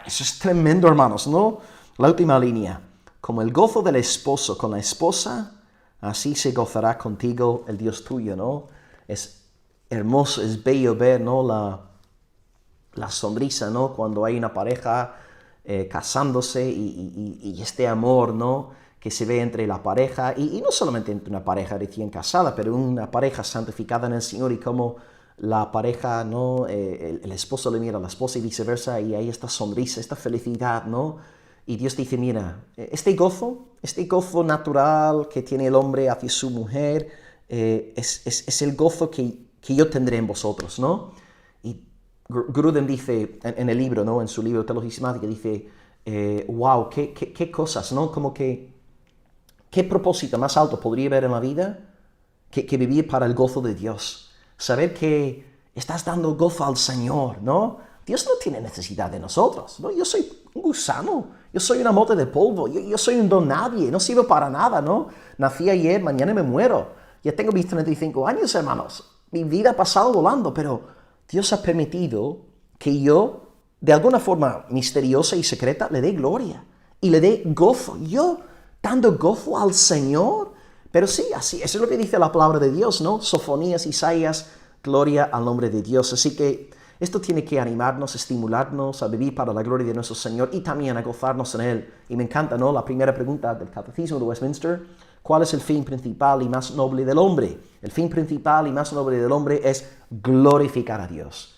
Eso es tremendo, hermanos, ¿no? La última línea. Como el gozo del esposo con la esposa, así se gozará contigo el Dios tuyo, ¿no? Es hermoso, es bello ver, ¿no? La sonrisa, ¿no? Cuando hay una pareja casándose y este amor, ¿no? Que se ve entre la pareja, y no solamente entre una pareja recién casada, pero una pareja santificada en el Señor, y como la pareja, ¿no? El esposo le mira a la esposa y viceversa, y hay esta sonrisa, esta felicidad, ¿no? Y Dios dice, mira, este gozo natural que tiene el hombre hacia su mujer, es el gozo que yo tendré en vosotros, ¿no? Y Grudem dice en el libro, ¿no? En su libro Teología Sistemática, dice, wow, qué cosas, ¿no? Como que, ¿qué propósito más alto podría haber en la vida que vivir para el gozo de Dios? Saber que estás dando gozo al Señor, ¿no? Dios no tiene necesidad de nosotros, ¿no? Yo soy un gusano, yo soy una mota de polvo, yo soy un don nadie, no sirvo para nada, ¿no? Nací ayer, mañana me muero. Ya tengo mis 35 años, hermanos. Mi vida ha pasado volando, pero Dios ha permitido que yo, de alguna forma misteriosa y secreta, le dé gloria y le dé gozo. Yo dando gozo al Señor. Pero sí, así, eso es lo que dice la palabra de Dios, ¿no? Sofonías, Isaías, gloria al nombre de Dios. Así que esto tiene que animarnos, estimularnos a vivir para la gloria de nuestro Señor y también a gozarnos en Él. Y me encanta, ¿no? La primera pregunta del Catecismo de Westminster: ¿cuál es el fin principal y más noble del hombre? El fin principal y más noble del hombre es glorificar a Dios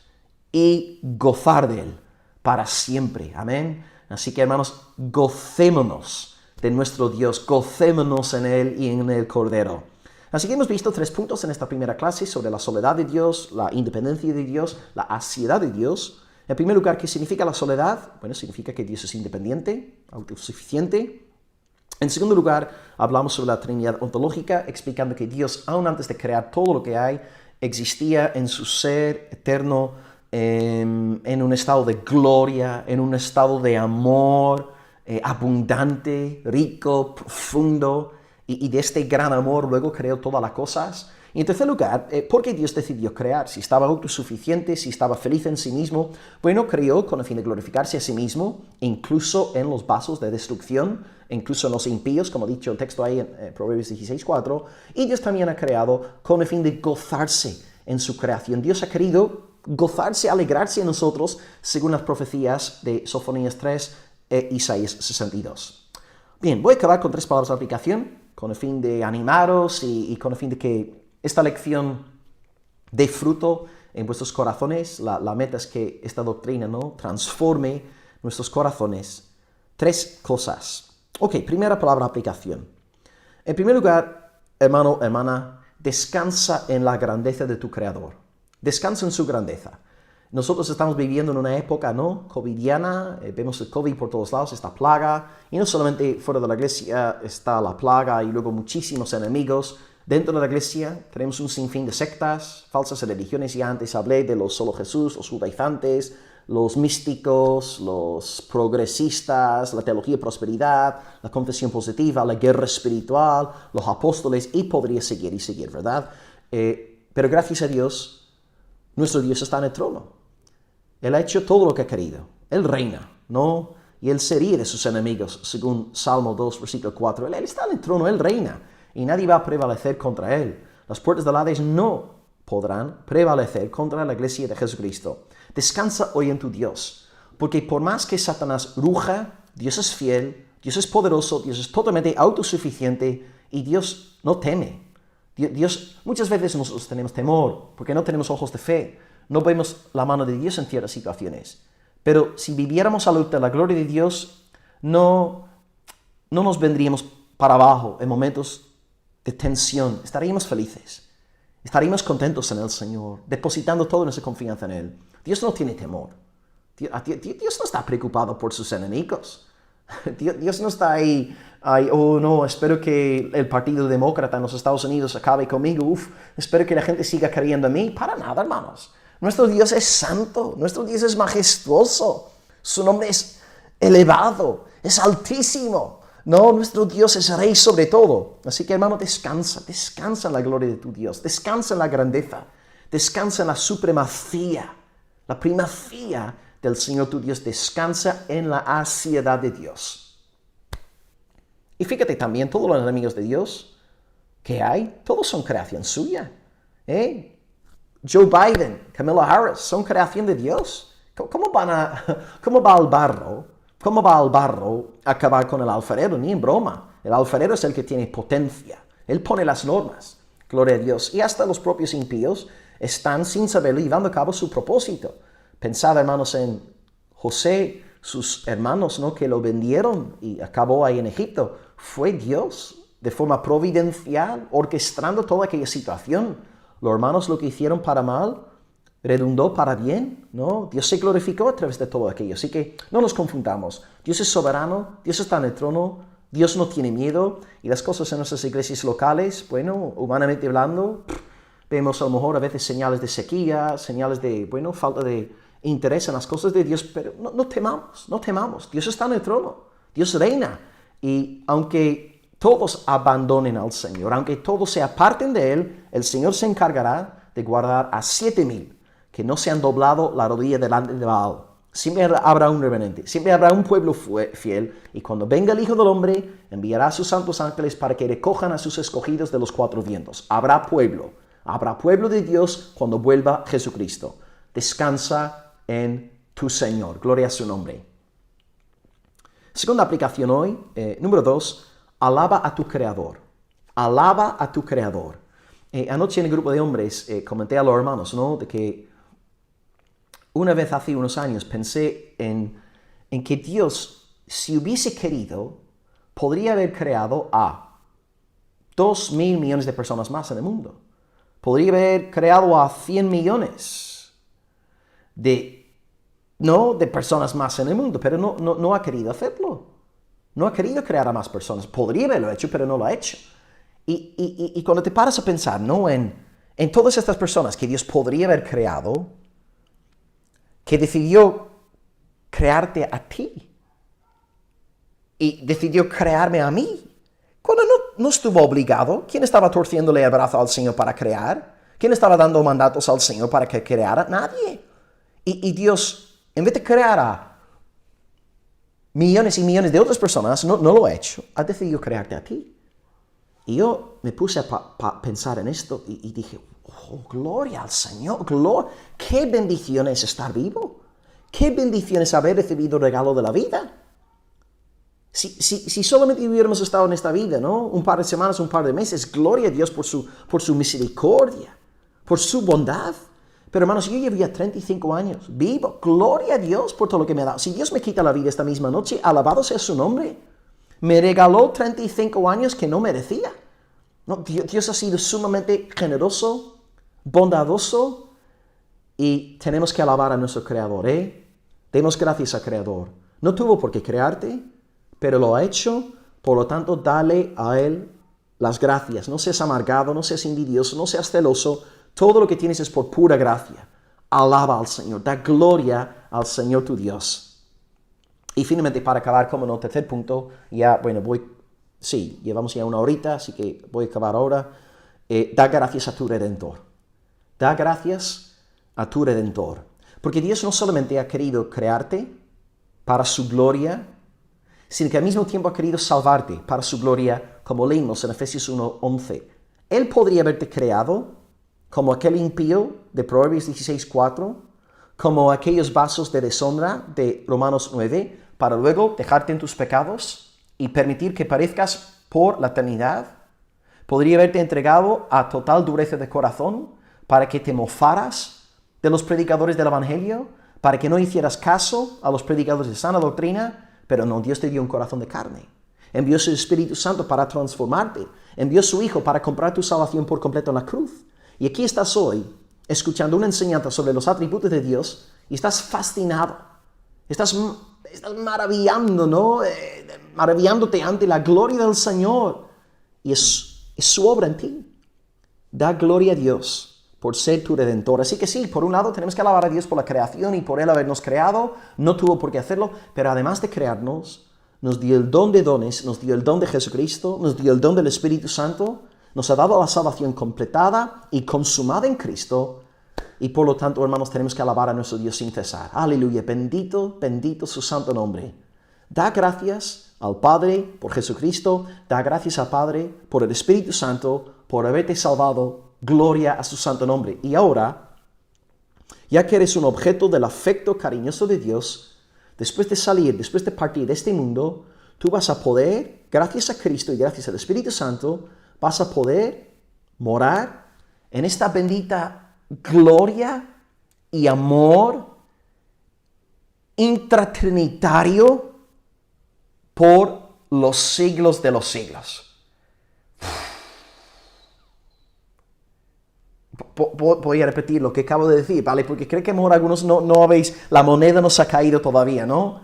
y gozar de Él para siempre. Amén. Así que, hermanos, gocémonos de nuestro Dios, gocémonos en Él y en el Cordero. Así que hemos visto 3 puntos en esta primera clase sobre la soledad de Dios, la independencia de Dios, la ansiedad de Dios. En primer lugar, ¿qué significa la soledad? Bueno, significa que Dios es independiente, autosuficiente. En segundo lugar, hablamos sobre la Trinidad ontológica, explicando que Dios, aún antes de crear todo lo que hay, existía en su ser eterno, en un estado de gloria, en un estado de amor, abundante, rico, profundo, y de este gran amor luego creó todas las cosas. Y en tercer lugar, ¿por qué Dios decidió crear? Si estaba autosuficiente, si estaba feliz en sí mismo, bueno, creó con el fin de glorificarse a sí mismo, incluso en los vasos de destrucción, incluso en los impíos, como ha dicho el texto ahí en Proverbios 16:4, y Dios también ha creado con el fin de gozarse en su creación. Dios ha querido gozarse, alegrarse en nosotros, según las profecías de Sofonías 3 e Isaías 62. Bien, voy a acabar con 3 palabras de aplicación, con el fin de animaros y con el fin de que esta lección dé fruto en vuestros corazones. La meta es que esta doctrina, ¿no?, transforme nuestros corazones. 3 cosas. Ok, primera palabra de aplicación. En primer lugar, hermano, hermana, descansa en la grandeza de tu Creador. Descansa en su grandeza. Nosotros estamos viviendo en una época, ¿no?, covidiana, vemos el COVID por todos lados, esta plaga, y no solamente fuera de la iglesia está la plaga y luego muchísimos enemigos. Dentro de la iglesia tenemos un sinfín de sectas, falsas religiones. Ya antes hablé de los solo Jesús, los judaizantes, los místicos, los progresistas, la teología de prosperidad, la confesión positiva, la guerra espiritual, los apóstoles, y podría seguir y seguir, ¿verdad? Pero gracias a Dios, nuestro Dios está en el trono. Él ha hecho todo lo que ha querido. Él reina, ¿no? Y Él se ríe de sus enemigos, según Salmo 2, versículo 4. Él está en el trono, Él reina. Y nadie va a prevalecer contra Él. Las puertas del Hades no podrán prevalecer contra la iglesia de Jesucristo. Descansa hoy en tu Dios. Porque por más que Satanás ruja, Dios es fiel, Dios es poderoso, Dios es totalmente autosuficiente y Dios no teme. Dios, muchas veces nosotros tenemos temor porque no tenemos ojos de fe. No vemos la mano de Dios en ciertas situaciones. Pero si viviéramos a la gloria de Dios, no nos vendríamos para abajo en momentos de tensión. Estaríamos felices. Estaríamos contentos en el Señor, depositando toda nuestra confianza en Él. Dios no tiene temor. Dios no está preocupado por sus enemigos. Dios no está ahí, oh no, espero que el Partido Demócrata en los Estados Unidos acabe conmigo. Espero que la gente siga creyendo en mí. Para nada, hermanos. Nuestro Dios es santo, nuestro Dios es majestuoso, su nombre es elevado, es altísimo. No, nuestro Dios es rey sobre todo. Así que, hermano, descansa en la gloria de tu Dios, descansa en la grandeza, descansa en la supremacía, la primacía del Señor tu Dios, descansa en la ansiedad de Dios. Y fíjate también, todos los enemigos de Dios que hay, todos son creación suya. Joe Biden, Kamala Harris, son creación de Dios. ¿Cómo va el barro a acabar con el alfarero? Ni en broma. El alfarero es el que tiene potencia. Él pone las normas. Gloria a Dios. Y hasta los propios impíos están sin saberlo llevando a cabo su propósito. Pensad, hermanos, en José, sus hermanos, ¿no?, que lo vendieron y acabó ahí en Egipto. Fue Dios, de forma providencial, orquestando toda aquella situación. Los hermanos lo que hicieron para mal, redundó para bien, ¿no? Dios se glorificó a través de todo aquello. Así que no nos confundamos. Dios es soberano, Dios está en el trono, Dios no tiene miedo. Y las cosas en nuestras iglesias locales, bueno, humanamente hablando, vemos a lo mejor a veces señales de sequía, señales de, falta de interesa en las cosas de Dios, pero no temamos. Dios está en el trono, Dios reina. Y aunque todos abandonen al Señor, aunque todos se aparten de Él, el Señor se encargará de guardar a 7,000 que no se han doblado la rodilla delante de Baal. Siempre habrá un remanente, siempre habrá un pueblo fiel, y cuando venga el Hijo del Hombre, enviará a sus santos ángeles para que recojan a sus escogidos de los 4 vientos. Habrá pueblo de Dios cuando vuelva Jesucristo. Descansa en tu Señor, gloria a su nombre. Segunda aplicación hoy, número 2, alaba a tu Creador. Alaba a tu Creador. Anoche en el grupo de hombres comenté a los hermanos, ¿no?, de que una vez hace unos años pensé en que Dios, si hubiese querido, podría haber creado a 2,000 millones de personas más en el mundo. Podría haber creado a 100 millones de personas más en el mundo, pero no ha querido hacerlo. No ha querido crear a más personas. Podría haberlo hecho, pero no lo ha hecho. Y cuando te paras a pensar, ¿no?, en todas estas personas que Dios podría haber creado, que decidió crearte a ti y decidió crearme a mí, cuando no estuvo obligado. ¿Quién estaba torciéndole el brazo al Señor para crear? ¿Quién estaba dando mandatos al Señor para que creara? Nadie. Y Dios, en vez de crear a millones y millones de otras personas, no lo ha hecho. Ha decidido crearte a ti. Y yo me puse a pensar en esto y dije, oh, gloria al Señor, gloria. Qué bendición es estar vivo. Qué bendición es haber recibido el regalo de la vida. Si solamente hubiéramos estado en esta vida, ¿no?, un par de semanas, un par de meses, gloria a Dios por su misericordia, por su bondad. Pero hermanos, yo llevo ya 35 años vivo. Gloria a Dios por todo lo que me ha dado. Si Dios me quita la vida esta misma noche, alabado sea su nombre. Me regaló 35 años que no merecía. No, Dios ha sido sumamente generoso, bondadoso, y tenemos que alabar a nuestro Creador. Demos gracias al Creador. No tuvo por qué crearte, pero lo ha hecho. Por lo tanto, dale a Él las gracias. No seas amargado, no seas envidioso, no seas celoso. Todo lo que tienes es por pura gracia. Alaba al Señor, da gloria al Señor tu Dios. Y finalmente, para acabar, como no, tercer punto, llevamos ya una horita, así que voy a acabar ahora. Da gracias a tu Redentor. Da gracias a tu Redentor. Porque Dios no solamente ha querido crearte para su gloria, sino que al mismo tiempo ha querido salvarte para su gloria, como leímos en Efesios 1:11. Él podría haberte creado como aquel impío de Proverbios 16:4, como aquellos vasos de deshonra de Romanos 9, para luego dejarte en tus pecados y permitir que perezcas por la eternidad. Podría haberte entregado a total dureza de corazón para que te mofaras de los predicadores del Evangelio, para que no hicieras caso a los predicadores de sana doctrina, pero no, Dios te dio un corazón de carne. Envió su Espíritu Santo para transformarte. Envió su Hijo para comprar tu salvación por completo en la cruz. Y aquí estás hoy, escuchando una enseñanza sobre los atributos de Dios, y estás fascinado. Estás maravillando, ¿no? Maravillándote ante la gloria del Señor. Y es su obra en ti. Da gloria a Dios por ser tu Redentor. Así que sí, por un lado tenemos que alabar a Dios por la creación y por Él habernos creado. No tuvo por qué hacerlo, pero además de crearnos, nos dio el don de dones, nos dio el don de Jesucristo, nos dio el don del Espíritu Santo, nos ha dado la salvación completada y consumada en Cristo. Y por lo tanto, hermanos, tenemos que alabar a nuestro Dios sin cesar. Aleluya, bendito, bendito su santo nombre. Da gracias al Padre por Jesucristo, da gracias al Padre por el Espíritu Santo, por haberte salvado. Gloria a su santo nombre. Y ahora, ya que eres un objeto del afecto cariñoso de Dios, después de partir de este mundo, tú vas a poder, gracias a Cristo y gracias al Espíritu Santo, vas a poder morar en esta bendita gloria y amor intratrinitario por los siglos de los siglos. Voy a repetir lo que acabo de decir, ¿vale? Porque creo que a lo mejor algunos no habéis, la moneda no se ha caído todavía, ¿no?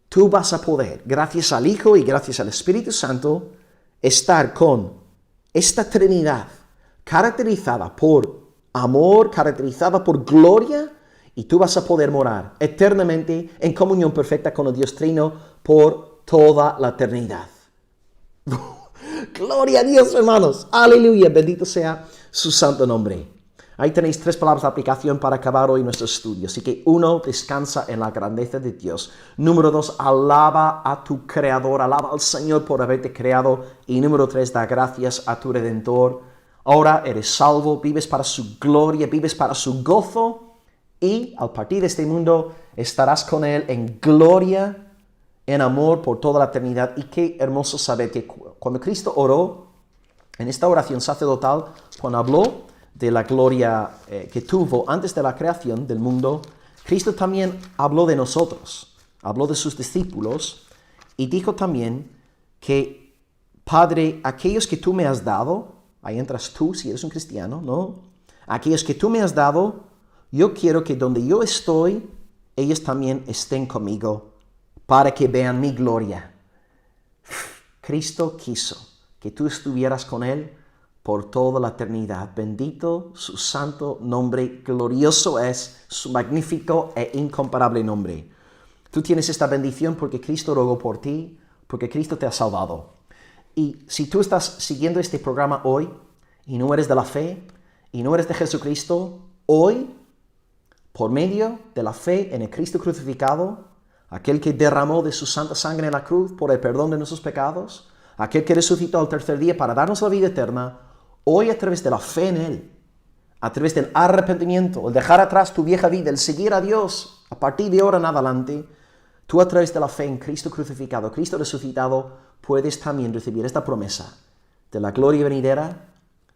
Tú vas a poder, gracias al Hijo y gracias al Espíritu Santo, estar con esta Trinidad caracterizada por amor, caracterizada por gloria y tú vas a poder morar eternamente en comunión perfecta con el Dios Trino por toda la eternidad. Gloria a Dios, hermanos. Aleluya. Bendito sea su santo nombre. Ahí tenéis 3 palabras de aplicación para acabar hoy nuestro estudio. Así que 1, descansa en la grandeza de Dios. Número 2, alaba a tu Creador. Alaba al Señor por haberte creado. Y número 3, da gracias a tu Redentor. Ahora eres salvo, vives para su gloria, vives para su gozo. Y al partir de este mundo estarás con Él en gloria, en amor por toda la eternidad. Y qué hermoso saber que cuando Cristo oró, en esta oración sacerdotal, cuando habló de la gloria que tuvo antes de la creación del mundo, Cristo también habló de nosotros, habló de sus discípulos y dijo también que, Padre, aquellos que tú me has dado, ahí entras tú si eres un cristiano, ¿no? Aquellos que tú me has dado, yo quiero que donde yo estoy, ellos también estén conmigo para que vean mi gloria. Cristo quiso que tú estuvieras con Él por toda la eternidad. Bendito su santo nombre, glorioso es su magnífico e incomparable nombre. Tú tienes esta bendición porque Cristo rogó por ti, porque Cristo te ha salvado. Y si tú estás siguiendo este programa hoy y no eres de la fe y no eres de Jesucristo, hoy, por medio de la fe en el Cristo crucificado, aquel que derramó de su santa sangre en la cruz por el perdón de nuestros pecados, aquel que resucitó al tercer día para darnos la vida eterna, hoy a través de la fe en Él, a través del arrepentimiento, el dejar atrás tu vieja vida, el seguir a Dios, a partir de ahora en adelante, tú a través de la fe en Cristo crucificado, Cristo resucitado, puedes también recibir esta promesa de la gloria venidera,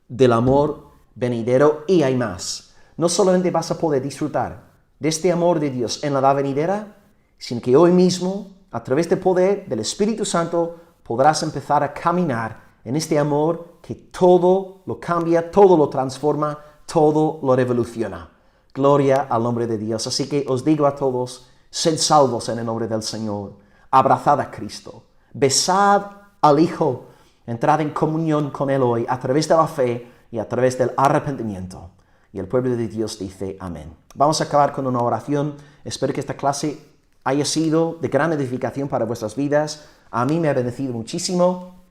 del amor venidero y hay más. No solamente vas a poder disfrutar de este amor de Dios en la edad venidera, sino que hoy mismo, a través del poder del Espíritu Santo, podrás empezar a caminar en este amor que todo lo cambia, todo lo transforma, todo lo revoluciona. Gloria al nombre de Dios. Así que os digo a todos, sed salvos en el nombre del Señor. Abrazad a Cristo. Besad al Hijo. Entrad en comunión con Él hoy a través de la fe y a través del arrepentimiento. Y el pueblo de Dios dice amén. Vamos a acabar con una oración. Espero que esta clase haya sido de gran edificación para vuestras vidas. A mí me ha bendecido muchísimo.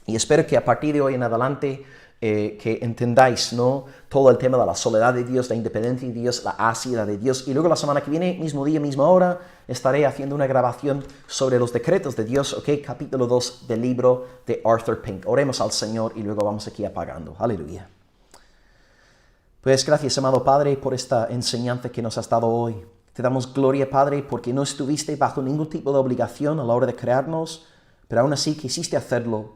Y espero que a partir de hoy en adelante que entendáis, ¿no?, todo el tema de la soledad de Dios, la independencia de Dios, la asiduidad de Dios. Y luego la semana que viene, mismo día, misma hora, estaré haciendo una grabación sobre los decretos de Dios, ¿ok? Capítulo 2 del libro de Arthur Pink. Oremos al Señor y luego vamos aquí apagando. Aleluya. Pues gracias, amado Padre, por esta enseñanza que nos has dado hoy. Te damos gloria, Padre, porque no estuviste bajo ningún tipo de obligación a la hora de crearnos, pero aún así quisiste hacerlo.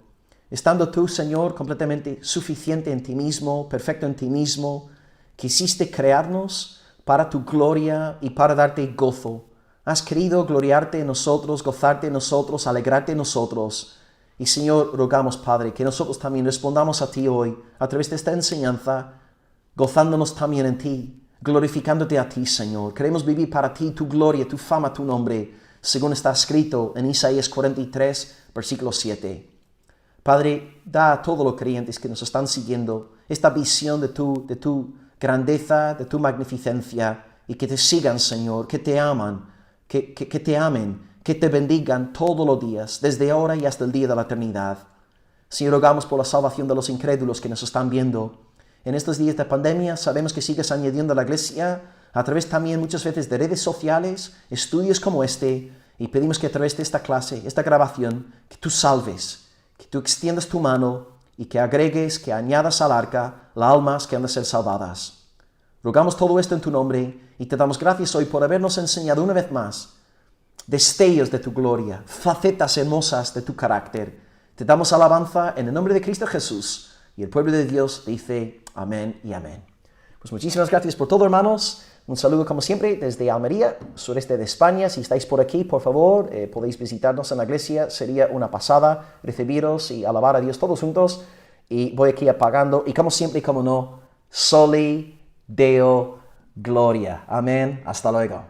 Estando tú, Señor, completamente suficiente en ti mismo, perfecto en ti mismo, quisiste crearnos para tu gloria y para darte gozo. Has querido gloriarte en nosotros, gozarte en nosotros, alegrarte en nosotros. Y Señor, rogamos, Padre, que nosotros también respondamos a ti hoy, a través de esta enseñanza, gozándonos también en ti, glorificándote a ti, Señor. Queremos vivir para ti, tu gloria, tu fama, tu nombre, según está escrito en Isaías 43, versículo 7. Padre, da a todos los creyentes que nos están siguiendo esta visión de tu grandeza, de tu magnificencia, y que te sigan, Señor, que te aman, que te amen, que te bendigan todos los días, desde ahora y hasta el día de la eternidad. Señor, rogamos por la salvación de los incrédulos que nos están viendo. En estos días de pandemia sabemos que sigues añadiendo a la iglesia a través también muchas veces de redes sociales, estudios como este, y pedimos que a través de esta clase, esta grabación, que tú salves, que tú extiendas tu mano y que agregues, que añadas al arca las almas que han de ser salvadas. Rogamos todo esto en tu nombre y te damos gracias hoy por habernos enseñado una vez más destellos de tu gloria, facetas hermosas de tu carácter. Te damos alabanza en el nombre de Cristo Jesús y el pueblo de Dios dice amén y amén. Pues muchísimas gracias por todo, hermanos. Un saludo como siempre desde Almería, sureste de España. Si estáis por aquí, por favor, podéis visitarnos en la iglesia. Sería una pasada recibiros y alabar a Dios todos juntos. Y voy aquí apagando. Y como siempre, como no, Soli Deo Gloria. Amén. Hasta luego.